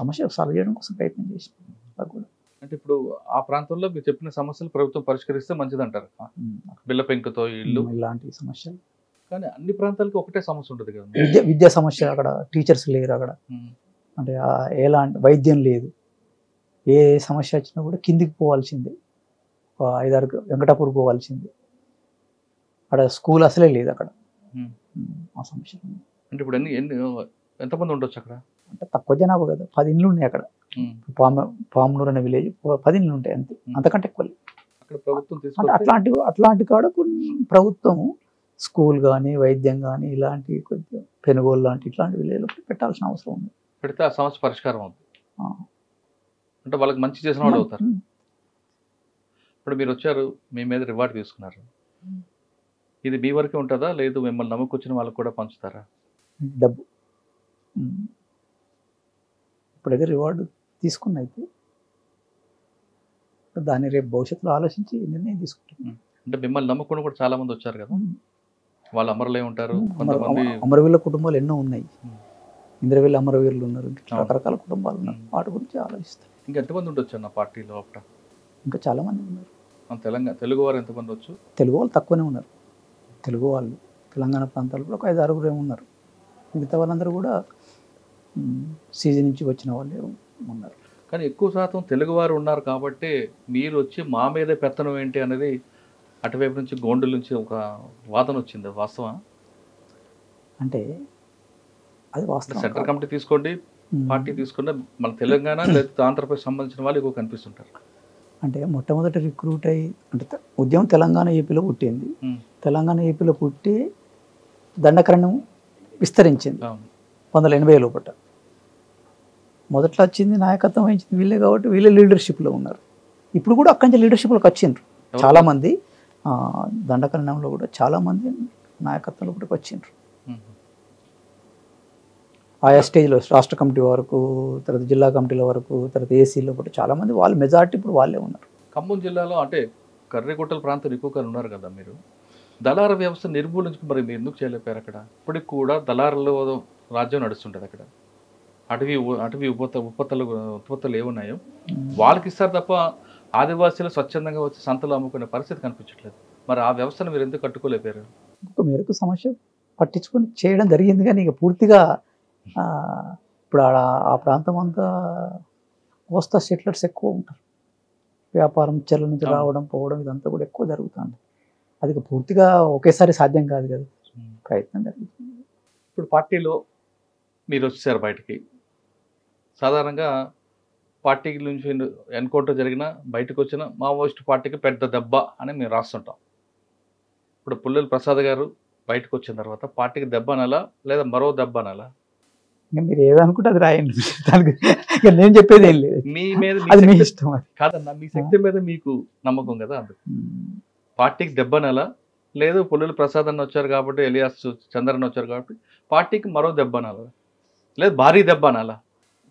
[SPEAKER 3] సమస్య సాల్వ్ చేయడం కోసం ప్రయత్నం చేసినాం కూడా.
[SPEAKER 2] అంటే ఇప్పుడు ఆ ప్రాంతంలో మీరు చెప్పిన సమస్యలు ప్రభుత్వం పరిష్కరిస్తే మంచిదంటారు, బిల్ల పెంకుతో ఇల్లు
[SPEAKER 3] ఇలాంటి సమస్యలు.
[SPEAKER 2] కానీ అన్ని ప్రాంతాలకి ఒకటే సమస్య ఉంటుంది కదా.
[SPEAKER 3] విద్యా సమస్య, అక్కడ టీచర్స్ లేరు అక్కడ. అంటే ఎలాంటి వైద్యం లేదు. ఏ సమస్య వచ్చినా కూడా కిందికి పోవాల్సిందే, 5-6 వెంకటాపూర్ పోవాల్సిందే. అక్కడ స్కూల్ అసలే లేదు అక్కడ. ఆ సమస్య
[SPEAKER 2] అంటే ఇప్పుడు ఎంతమంది ఉండొచ్చు అక్కడ? అంటే
[SPEAKER 3] తక్కువ జనాభా కదా, 10 ఇండ్లు ఉన్నాయి అక్కడ. పాములూరు అనే విలేజ్ 10 ఇండ్లు ఉంటాయి అంతే, అంతకంటే ఎక్కువ లేదు
[SPEAKER 2] అక్కడ. ప్రభుత్వం
[SPEAKER 3] అంటే అట్లాంటి కాడ ప్రభుత్వం స్కూల్ కానీ వైద్యం కానీ ఇలాంటి కొంచెం పెనుగోలు లాంటి ఇట్లాంటి విలేజ్లో పెట్టాల్సిన అవసరం ఉంది.
[SPEAKER 2] పెడితే ఆ సమస్య పరిష్కారం అవుతుంది. అంటే వాళ్ళకి మంచి చేసిన వాళ్ళు అవుతారు. ఇప్పుడు మీరు వచ్చారు, మీ మీద రివార్డ్ తీసుకున్నారు, ఇది మీ వరకే ఉంటుందా లేదు మిమ్మల్ని నమ్ముకొచ్చిన వాళ్ళకి కూడా పంచుతారా?
[SPEAKER 3] డబ్బు ఇప్పుడైతే రివార్డు తీసుకున్న, అయితే దాన్ని రేపు భవిష్యత్తులో ఆలోచించి నిర్ణయం తీసుకుంటున్నాను.
[SPEAKER 2] అంటే మిమ్మల్ని నమ్ముకుని కూడా చాలా మంది వచ్చారు కదా, వాళ్ళు అమరులే ఉంటారు. కొంతమంది
[SPEAKER 3] అమరవీరుల కుటుంబాలు ఎన్నో ఉన్నాయి. ఇంద్రవెల్లి అమరవీరులు ఉన్నారు, రకరకాల కుటుంబాలు ఉన్నారు. వాటి గురించి ఆలోచిస్తారు.
[SPEAKER 2] ఇంకా ఎంతమంది ఉండొచ్చు అన్న పార్టీలో? అప్పుడు
[SPEAKER 3] ఇంకా చాలా మంది ఉన్నారు.
[SPEAKER 2] తెలుగు వారు ఎంతమంది వచ్చు?
[SPEAKER 3] తెలుగు వాళ్ళు తక్కువనే ఉన్నారు. తెలుగు వాళ్ళు తెలంగాణ ప్రాంతాల్లో ఒక 5-6 ఉన్నారు. మిగతా వాళ్ళందరూ కూడా సీజన్ నుంచి వచ్చిన వాళ్ళే ఉన్నారు.
[SPEAKER 2] కానీ ఎక్కువ శాతం తెలుగువారు ఉన్నారు కాబట్టి మీరు వచ్చి మా మీదే పెత్తనం ఏంటి అనేది అటువైపు నుంచి గోండుల నుంచి ఒక వాదన వచ్చింది. వాస్తవం
[SPEAKER 3] అంటే అది వాస్తవం.
[SPEAKER 2] సెంట్రల్ కమిటీ తీసుకోండి, పార్టీ తీసుకోండి, మన తెలంగాణ లేదా ఆంధ్రప్రదేశ్ సంబంధించిన వాళ్ళు ఎక్కువ కనిపిస్తుంటారు.
[SPEAKER 3] అంటే మొట్టమొదటి రిక్రూట్ అయ్యి, అంటే ఉద్యమం తెలంగాణ ఏపీలో పుట్టింది. తెలంగాణ ఏపీలో పుట్టి దండకరణం విస్తరించింది 1980 లోపల. మొదట్లో వచ్చింది నాయకత్వం వహించింది వీళ్ళే కాబట్టి వీళ్ళే లీడర్షిప్లో ఉన్నారు. ఇప్పుడు కూడా అక్కడి నుంచి లీడర్షిప్లోకి వచ్చిండ్రు చాలామంది. దండకరణంలో కూడా చాలామంది నాయకత్వంలో కూడా వచ్చిండ్రు. ఆయా స్టేజ్లో రాష్ట్ర కమిటీ వరకు, తర్వాత జిల్లా కమిటీల వరకు, తర్వాత ఏసీలో కూడా చాలామంది వాళ్ళు మెజార్టీ ఇప్పుడు వాళ్ళే ఉన్నారు.
[SPEAKER 2] ఖమ్మం జిల్లాలో అంటే కర్రిగుట్టల ప్రాంతం ఎక్కువగా ఉన్నారు కదా మీరు. దళార వ్యవస్థ నిర్మూలించుకు మరి మీరు ఎందుకు చేయలేపారు? అక్కడ ఇప్పటికి కూడా దళారుల రాజ్యం నడుస్తుంటుంది అక్కడ. అటవీ ఉత్పత్తులు ఏమున్నాయో వాళ్ళకి ఇస్తారు తప్ప ఆదివాసీలు స్వచ్ఛందంగా వచ్చి సంతలు అమ్ముకునే పరిస్థితి కనిపించట్లేదు. మరి ఆ వ్యవస్థను మీరు ఎందుకు కట్టుకోలేపారు?
[SPEAKER 3] ఒక మేరకు సమస్య పట్టించుకొని చేయడం జరిగింది, కానీ ఇక పూర్తిగా ఇప్పుడు ఆ ప్రాంతం అంతా కోస్తా సెటిలర్స్ ఎక్కువ ఉంటారు. వ్యాపారం చెల్ల నుంచి రావడం పోవడం ఇదంతా కూడా ఎక్కువ జరుగుతుంది. అది పూర్తిగా ఒకేసారి సాధ్యం కాదు కదా, ప్రయత్నం జరుగుతుంది.
[SPEAKER 2] ఇప్పుడు పార్టీలో మీరు వచ్చేసారు బయటికి. సాధారణంగా పార్టీ నుంచి ఎన్కౌంటర్ జరిగిన బయటకు వచ్చిన మావోయిస్ట్ పార్టీకి పెద్ద దెబ్బ అని మేము రాస్తుంటాం. ఇప్పుడు పుల్లెల ప్రసాద్ గారు బయటకు వచ్చిన తర్వాత పార్టీకి దెబ్బ అనాలా లేదా మరో దెబ్బ అనాలా?
[SPEAKER 3] ఇంకా మీరు ఏదనుకుంటే అది రాయండి, దానికి నేను చెప్పేది ఏం లేదు.
[SPEAKER 2] మీ మీద
[SPEAKER 3] మీ ఇష్టం
[SPEAKER 2] కాదన్నా, మీ శక్తి మీద మీకు నమ్మకం కదా. అందుకు పార్టీకి దెబ్బ అనాలా, లేదు పుల్లెల ప్రసాద్ అన్న వచ్చారు కాబట్టి, ఎలియాస్ చంద్రన్ వచ్చారు కాబట్టి పార్టీకి మరో దెబ్బ అనాలా, లేదు భారీ దెబ్బ అనాలా?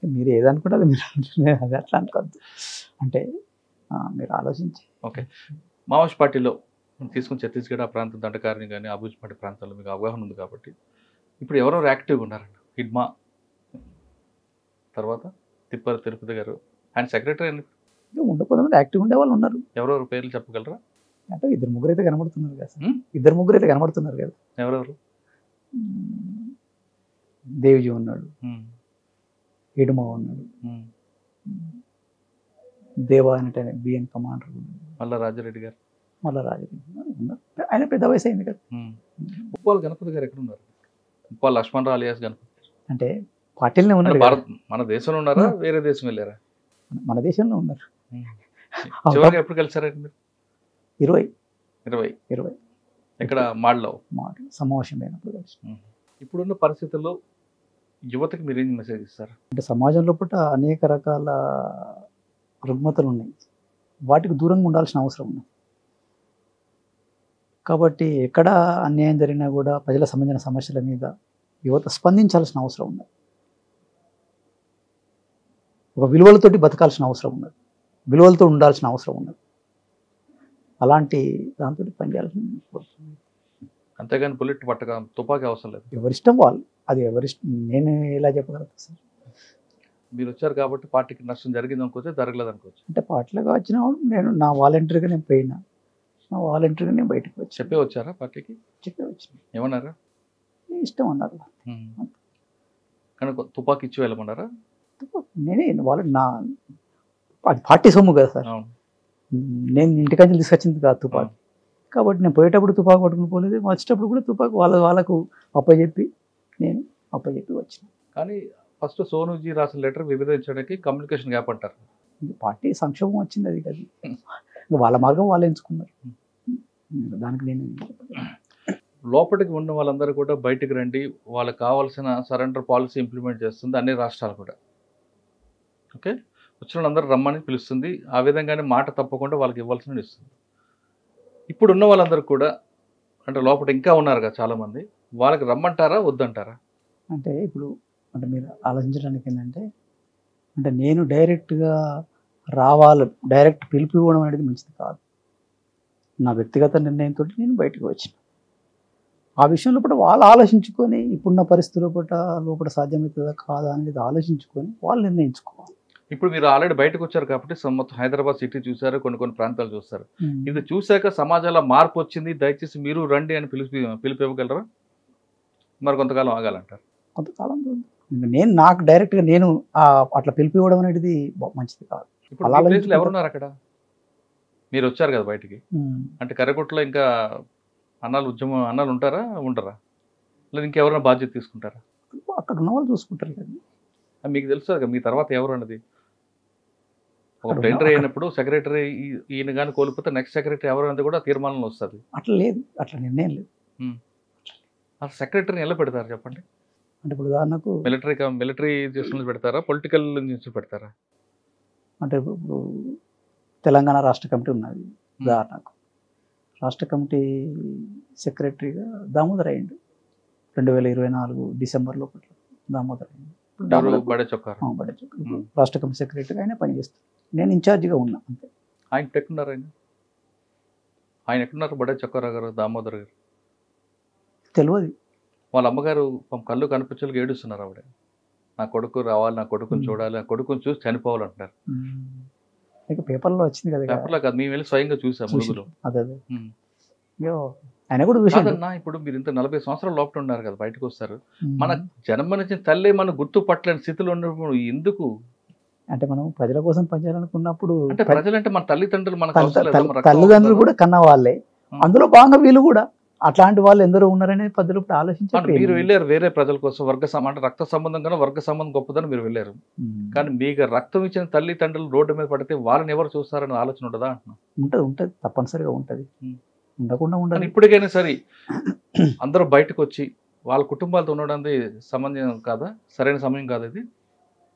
[SPEAKER 3] మీరు ఏదనుకుంటే అది మీరు అది అట్లా అనుకోద్దు, అంటే మీరు ఆలోచించి.
[SPEAKER 2] ఓకే, మావోయిస్ట్ పార్టీలో తీసుకుని ఛత్తీస్గఢ్ ఆ ప్రాంతం దండకారిని కానీ అబూజ్పాటి ప్రాంతాల్లో మీకు అవగాహన ఉంది కాబట్టి ఇప్పుడు ఎవరెవరు యాక్టివ్గా ఉన్నారండి? హిడ్మా తర్వాత తిరుపతి గారు, ఆయన సెక్రటరీ అండి.
[SPEAKER 3] కొంతమంది యాక్టివ్ ఉండే వాళ్ళు ఉన్నారు.
[SPEAKER 2] ఎవరెవరు పేర్లు చెప్పగలరా?
[SPEAKER 3] అంటే 2-3 అయితే కనబడుతున్నారు కదా సార్.
[SPEAKER 2] ఉం?
[SPEAKER 3] 2-3 అయితే కనబడుతున్నారు కదా.
[SPEAKER 2] ఎవరెవరు?
[SPEAKER 3] దేవ్జీ ఉన్నాడు,
[SPEAKER 2] ఉం.
[SPEAKER 3] ఇడుమ ఉన్నాడు,
[SPEAKER 2] ఉం.
[SPEAKER 3] దేవా అంటే బిఎన్ కమాండర్ ఉన్నాడు,
[SPEAKER 2] మళ్ళా రాజారెడ్డి గారు.
[SPEAKER 3] మళ్ళీ రాజరెడ్డి ఉన్నారు. ఆయన పెద్ద వయసు అయింది కదా.
[SPEAKER 2] ఉం. ఉప్పాల గణపతి గారు ఎక్కడ ఉన్నారు? ఉప్పాల లక్ష్మణరావు అలియాస్ గణపతి
[SPEAKER 3] అంటే పార్టీలనే
[SPEAKER 2] అంటే
[SPEAKER 3] ఉన్నారు కదా.
[SPEAKER 2] భారత్ మన దేశంలో ఉన్నారా వేరే దేశం వెళ్ళారా?
[SPEAKER 3] మన దేశంలో ఉన్నారు.
[SPEAKER 2] ఉం. చివరిగా ఎప్పుడు కలిసారండి మీరు?
[SPEAKER 3] 20
[SPEAKER 2] 20 ఇక్కడ మాడ్లో.
[SPEAKER 3] మాట సమావేశం అయినప్పుడు కలిసి.
[SPEAKER 2] ఇప్పుడున్న పరిస్థితుల్లో యువతకి మీరు ఏం మెసేజ్ ఇస్తారు?
[SPEAKER 3] అంటే సమాజంలో పూట అనేక రకాల రుగ్మతలు ఉన్నాయి, వాటికి దూరంగా ఉండాల్సిన అవసరం ఉంది. కాబట్టి ఎక్కడ అన్యాయం జరిగినా కూడా ప్రజల సంబంధించిన సమస్యల మీద యువత స్పందించాల్సిన అవసరం ఉన్నది. ఒక విలువలతోటి బతకాల్సిన అవసరం ఉన్నది, విలువలతో ఉండాల్సిన అవసరం ఉన్నది. అలాంటి దాంతో పనిచేయాల్సిన.
[SPEAKER 2] అంతేగాని బుల్లెట్ పట్టక తుపాకీ అవసరం లేదు.
[SPEAKER 3] ఎవరిష్టం వాళ్ళు, అది ఎవరిష్టం. నేను ఎలా చెప్పగలుగుతాను సార్?
[SPEAKER 2] మీరు వచ్చారు కాబట్టి పార్టీకి నష్టం జరిగింది అనుకోవచ్చు, జరగలేదు అనుకోవచ్చు.
[SPEAKER 3] అంటే పార్టీలుగా వచ్చిన వాళ్ళు నేను నా వాలంటీర్గా నేను పోయినా, నా వాలంటీర్గా నేను బయటకు వచ్చి
[SPEAKER 2] చెప్పే వచ్చారా పార్టీకి?
[SPEAKER 3] చెప్పే వచ్చిన.
[SPEAKER 2] ఏమన్నారా?
[SPEAKER 3] నీ ఇష్టం అన్నారు.
[SPEAKER 2] కానీ తుపాకీ ఇచ్చి వెళ్ళమన్నారా?
[SPEAKER 3] నేనే వాళ్ళు నా అది పార్టీ సొమ్ము కదా సార్.
[SPEAKER 2] అవును.
[SPEAKER 3] నేను ఇంటికాంచి తీసుకొచ్చింది కాదు తుపాకీ. కాబట్టి నేను పోయేటప్పుడు తుపాకీ పట్టుకుని పోలేదు, వచ్చేటప్పుడు కూడా తుపాకీ వాళ్ళకు అప్పచెప్పి నేను అప్పచెప్పి వచ్చిన.
[SPEAKER 2] కానీ ఫస్ట్ సోనూజీ రాసిన లెటర్ విభజించడానికి కమ్యూనికేషన్ గ్యాప్ అంటారు.
[SPEAKER 3] పార్టీ సంక్షోభం వచ్చింది, అది కదా. ఇంకా వాళ్ళ మార్గం వాళ్ళు ఎంచుకున్నారు, దానికి నేను
[SPEAKER 2] లోపలికి ఉన్న వాళ్ళందరూ కూడా బయటికి రండి, వాళ్ళకి కావాల్సిన సరెండర్ పాలసీ ఇంప్లిమెంట్ చేస్తుంది అన్ని రాష్ట్రాలు కూడా. ఓకే, వచ్చిన వాళ్ళందరూ రమ్మని పిలుస్తుంది, ఆ విధంగానే మాట తప్పకుండా వాళ్ళకి ఇవ్వాల్సిన ఇస్తుంది. ఇప్పుడు ఉన్న వాళ్ళందరూ కూడా అంటే లోపల ఇంకా ఉన్నారు కదా చాలామంది, వాళ్ళకి రమ్మంటారా వద్దంటారా?
[SPEAKER 3] అంటే ఇప్పుడు అంటే మీరు ఆలోచించడానికి ఏంటంటే, అంటే నేను డైరెక్ట్గా రావాలి, డైరెక్ట్ పిలుపు ఇవ్వడం అనేది మంచిది కాదు. నా వ్యక్తిగత నిర్ణయంతో నేను బయటకు వచ్చిన. ఆ విషయంలో కూడా వాళ్ళు ఆలోచించుకొని ఇప్పుడున్న పరిస్థితుల్లో కూడా లోపల సాధ్యమవుతుందా కాదా అనేది ఆలోచించుకొని వాళ్ళు నిర్ణయించుకోవాలి.
[SPEAKER 2] ఇప్పుడు మీరు ఆల్రెడీ బయటకు వచ్చారు కాబట్టి మొత్తం హైదరాబాద్ సిటీ చూసారు, కొన్ని కొన్ని ప్రాంతాలు చూస్తారు. ఇది చూశాక సమాజంలో మార్పు వచ్చింది, దయచేసి మీరు రండి అని పిలుపు ఇవ్వగలరా? మరి కొంతకాలం ఆగాలంటారు?
[SPEAKER 3] కొంతకాలం నేను నాకు డైరెక్ట్గా నేను అట్లా పిలుపు ఇవ్వడం అనేది మంచిది కాదు.
[SPEAKER 2] ఇప్పుడు ఎవరున్నారు అక్కడ? మీరు వచ్చారు కదా బయటికి, అంటే కరకొట్లో ఇంకా అన్నాలు ఉంటారా ఉండరా, లేదా ఇంకెవరైనా బాధ్యత తీసుకుంటారా?
[SPEAKER 3] అక్కడ ఉన్న వాళ్ళు చూసుకుంటారు కదా.
[SPEAKER 2] మీకు తెలుసు కదా మీ తర్వాత ఎవరు అన్నది. ఒక టెండర్ అయినప్పుడు సెక్రటరీ ఈయన కానీ కోల్పోతే నెక్స్ట్ సెక్రటరీ ఎవరు అన్నది కూడా తీర్మానంలో వస్తుంది.
[SPEAKER 3] అట్లా లేదు, అట్లా నిర్ణయం లేదు.
[SPEAKER 2] అసలు సెక్రటరీని ఎలా పెడతారు చెప్పండి?
[SPEAKER 3] అంటే ఇప్పుడు ఉదాహరణకు
[SPEAKER 2] మిలిటరీ నుంచి పెడతారా, పొలిటికల్ నుంచి పెడతారా?
[SPEAKER 3] అంటే ఇప్పుడు తెలంగాణ రాష్ట్ర కమిటీ ఉన్నది ఉదాహరణకు, రాష్ట్ర కమిటీ సెక్రటరీగా దామోదర్ అయ్యిండు 2024 డిసెంబర్ లోపల. దామోదర్ అయ్యిండు
[SPEAKER 2] బడే చొక్కా
[SPEAKER 3] రాష్ట్ర కమిటీ సెక్రటరీగా ఆయన పనిచేస్తారు, నేను ఇన్ఛార్జిగా ఉన్నా అంతే.
[SPEAKER 2] ఆయన ఎక్కడున్నారు? ఆయన ఎక్కడున్నారు? బడే చొక్కారావు గారు, దామోదర్ గారు
[SPEAKER 3] తెలియదు.
[SPEAKER 2] వాళ్ళ అమ్మగారు కళ్ళు కనిపించలేక ఏడుస్తున్నారు. ఆవిడ నా కొడుకు రావాలి, నా కొడుకుని చూడాలి, నా కొడుకుని చూసి చనిపోవాలంటున్నారు.
[SPEAKER 3] ఇక పేపర్లో వచ్చింది కదా.
[SPEAKER 2] పేపర్లో కాదు, మేము వెళ్ళి స్వయంగా చూసాం ముగ్గురు.
[SPEAKER 3] అదే ఆయన కూడా చూసాడన్నా.
[SPEAKER 2] ఇప్పుడు మీరు ఇంత 40 సంవత్సరాల లోపల ఉన్నారు కదా, బయటకు వస్తారు, మన జన్మనిచ్చిన తల్లి మన గుర్తుపట్టలేని స్థితిలో ఉన్నప్పుడు ఎందుకు?
[SPEAKER 3] అంటే మనం ప్రజల కోసం పనిచేయాలనుకున్నప్పుడు,
[SPEAKER 2] అంటే ప్రజలంటే మన తల్లిదండ్రులు, మన
[SPEAKER 3] తల్లిదండ్రులు కూడా కన్న వాళ్ళే, అందులో భాగంగా వీళ్ళు కూడా అట్లాంటి వాళ్ళు ఎందరో ఉన్నారనే పద్ధతులు ఆలోచించారు.
[SPEAKER 2] మీరు వెళ్ళారు వేరే ప్రజల కోసం, అంటే రక్త సంబంధం కన్నా వర్గ సంబంధం గొప్పదని మీరు వెళ్ళారు. కానీ మీకు రక్తం ఇచ్చిన తల్లిదండ్రులు రోడ్డు మీద పడితే వాళ్ళని ఎవరు చూస్తారని ఆలోచన ఉండదా అంటున్నా?
[SPEAKER 3] ఉంటుంది, తప్పనిసరిగా ఉంటుంది, ఉండకుండా ఉండదు.
[SPEAKER 2] ఇప్పటికైనా సరే అందరూ బయటకు వచ్చి వాళ్ళ కుటుంబాలతో ఉండడానికి సంబంధం కాదా? సరైన సమయం కాదు ఇది?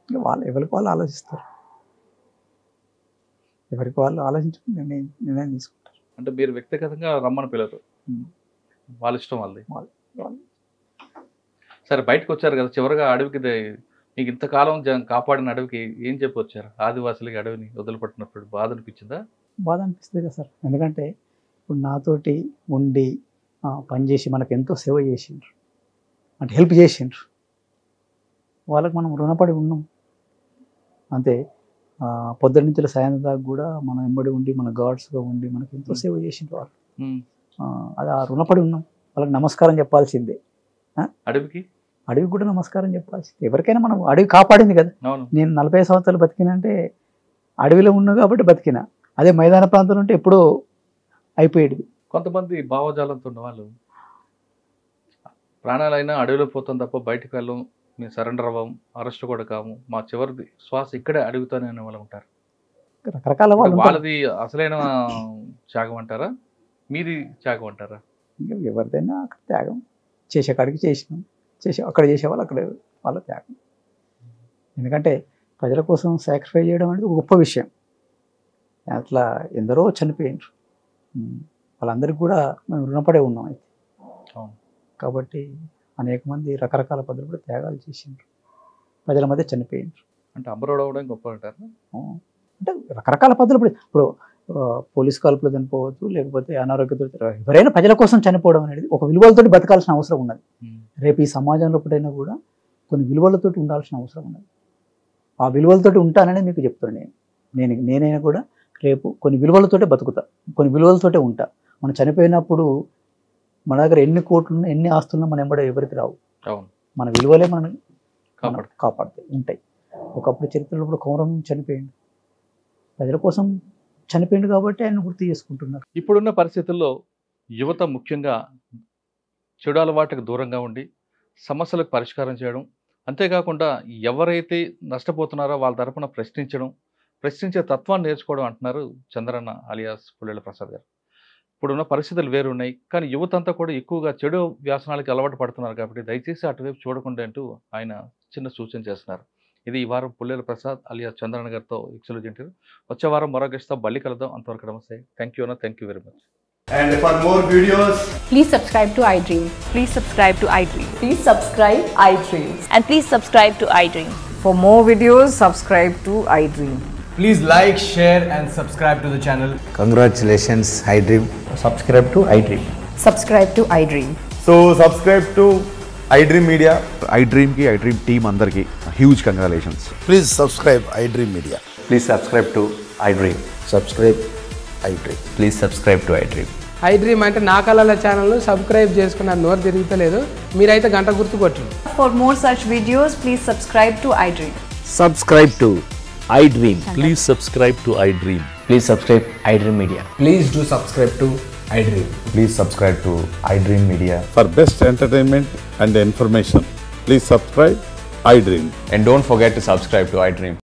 [SPEAKER 3] వాళ్ళు ఎవరికి వాళ్ళు ఆలోచిస్తారు, ఎవరికి వాళ్ళు ఆలోచించుకుని నిర్ణయం తీసుకుంటారు.
[SPEAKER 2] అంటే మీరు వ్యక్తిగతంగా రమ్మని పిల్లలు, వాళ్ళ ఇష్టం వాళ్ళది. సరే బయటకు వచ్చారు కదా, చివరిగా అడవికి మీకు ఇంతకాలం కాపాడిన అడవికి ఏం చెప్పి వచ్చారు? ఆదివాసులకి అడవిని వదిలిపెట్టినప్పుడు బాధ అనిపించిందా?
[SPEAKER 3] బాధ అనిపిస్తుంది కదా సార్, ఎందుకంటే ఇప్పుడు నాతోటి ఉండి పనిచేసి మనకు ఎంతో సేవ చేసిండ్రు, అంటే హెల్ప్ చేసిండ్రు, వాళ్ళకి మనం రుణపడి ఉన్నాం అంతే. పొద్దున్న నుంచి సాయంత్రం దాకా కూడా మనం వెంబడి ఉండి మన గాడ్స్గా ఉండి మనకి ఎంతో సేవ చేసింది వాళ్ళు. అది ఆ రుణపడి ఉన్నాం. వాళ్ళకి నమస్కారం చెప్పాల్సిందే. అడవికి కూడా నమస్కారం చెప్పాల్సిందే. ఎవరికైనా మనం అడవి కాపాడింది కదా. నేను 40 సంవత్సరాలు బతికినంటే అడవిలో ఉన్నా కాబట్టి బతికినా. అదే మైదాన ప్రాంతంలో ఉంటే ఎప్పుడో అయిపోయేది.
[SPEAKER 2] కొంతమంది భావజాలంతో ఉన్న వాళ్ళు ప్రాణాలైనా అడవిలో పోతాం తప్ప బయటకు వెళ్ళం, మేము సరెండర్ అవ్వం, అరెస్ట్ కూడా కాము, మా చివరిది శ్వాస ఇక్కడే అడుగుతానే అనే వాళ్ళు ఉంటారు.
[SPEAKER 3] రకరకాల వాళ్ళు.
[SPEAKER 2] వాళ్ళది అసలైన త్యాగం అంటారా, మీది త్యాగం అంటారా?
[SPEAKER 3] ఎవరిదైనా అక్కడ త్యాగం చేసే కాడికి చేసినాం, అక్కడ చేసేవాళ్ళు అక్కడ వాళ్ళ త్యాగం. ఎందుకంటే ప్రజల కోసం సాక్రిఫై చేయడం అనేది ఒక గొప్ప విషయం. అట్లా ఎందరో చనిపోయినారు. వాళ్ళందరికీ కూడా మేము రుణపడే ఉన్నాం. అయితే కాబట్టి అనేక మంది రకరకాల పద్ధతులు కూడా త్యాగాలు చేసిండ్రు, ప్రజల మధ్య చనిపోయినారు.
[SPEAKER 2] అంటే అమరుడు అవ్వడం గొప్ప అంటారు.
[SPEAKER 3] అంటే రకరకాల పద్ధతులు. ఇప్పుడు పోలీస్ కాల్పులు చనిపోవచ్చు, లేకపోతే అనారోగ్యతో ఎవరైనా ప్రజల కోసం చనిపోవడం అనేది ఒక విలువలతోటి బతకాల్సిన అవసరం ఉన్నది. రేపు ఈ సమాజంలో ఎప్పుడైనా కూడా కొన్ని విలువలతోటి ఉండాల్సిన అవసరం ఉన్నది. ఆ విలువలతోటి ఉంటానని మీకు చెప్తాను. నేనైనా కూడా రేపు కొన్ని విలువలతోటే బతుకుతా, కొన్ని విలువలతోటే ఉంటా. మనం చనిపోయినప్పుడు మన దగ్గర ఎన్ని కోట్లున్నా ఎన్ని ఆస్తులున్నా మన ఎంబడే ఎవరికి రావు. మన విలువలే మనం కాపాడుతాయి ఉంటాయి. ఒకప్పుడు చరిత్రలో కూడా కౌరవం చనిపోయింది, ప్రజల కోసం చనిపోయింది కాబట్టి ఆయన గుర్తు చేసుకుంటున్నారు.
[SPEAKER 2] ఇప్పుడున్న పరిస్థితుల్లో యువత ముఖ్యంగా చెడు అలవాటుకు దూరంగా ఉండి సమస్యలకు పరిష్కారం చేయడం, అంతేకాకుండా ఎవరైతే నష్టపోతున్నారో వాళ్ళ తరపున ప్రశ్నించే తత్వాన్ని నేర్చుకోవడం అంటున్నారు చంద్రన్న అలియాస్ పుల్లెల ప్రసాద్ గారు. ఇప్పుడున్న పరిస్థితులు వేరున్నాయి, కానీ యువత అంతా కూడా ఎక్కువగా చెడు వ్యాసనాలకి అలవాటు పడుతున్నారు కాబట్టి దయచేసి అటువైపు చూడకుండా అంటూ ఆయన చిన్న సూచన చేస్తున్నారు. ఇది ఈ వారం పుల్లెల ప్రసాద్ అలియాస్ చంద్రన్న గారితో ఎక్స్క్లూజివ్ ఇంటర్వ్యూ. వచ్చే వారం మరో గెస్ట్తో మళ్ళీ కలుద్దాం. అంతవరకు నమస్తే. థ్యాంక్ యూ అన్న, thank you very much.
[SPEAKER 4] And for more videos,
[SPEAKER 5] please subscribe to iDream.
[SPEAKER 6] Please subscribe to iDream.
[SPEAKER 5] Please subscribe iDream.
[SPEAKER 6] And please subscribe to iDream.
[SPEAKER 5] For more videos, subscribe to iDream.
[SPEAKER 4] please like, share and subscribe to the channel.
[SPEAKER 7] Congratulations, iDream.
[SPEAKER 3] Subscribe to iDream.
[SPEAKER 5] Subscribe to iDream.
[SPEAKER 4] So subscribe to iDream Media.
[SPEAKER 8] iDream ki iDream team andarki huge congratulations.
[SPEAKER 7] Please subscribe iDream Media.
[SPEAKER 9] Please subscribe to iDream.
[SPEAKER 7] Subscribe iDream.
[SPEAKER 9] Please subscribe to iDream.
[SPEAKER 10] iDream అంటే నా కళల ఛానల్ను సబ్స్క్రైబ్ చేసుకున్న నోరు తిరుగుతలేదు, మీరైతే గంట గుర్తు కొట్టండి.
[SPEAKER 5] For more such videos, please subscribe to iDream.
[SPEAKER 9] Subscribe to iDream.
[SPEAKER 11] Please subscribe to iDream.
[SPEAKER 9] Please subscribe iDream Media.
[SPEAKER 4] Please do subscribe to iDream.
[SPEAKER 7] Please subscribe to iDream Media.
[SPEAKER 8] For best entertainment and information, please subscribe iDream.
[SPEAKER 9] And don't forget to subscribe to iDream.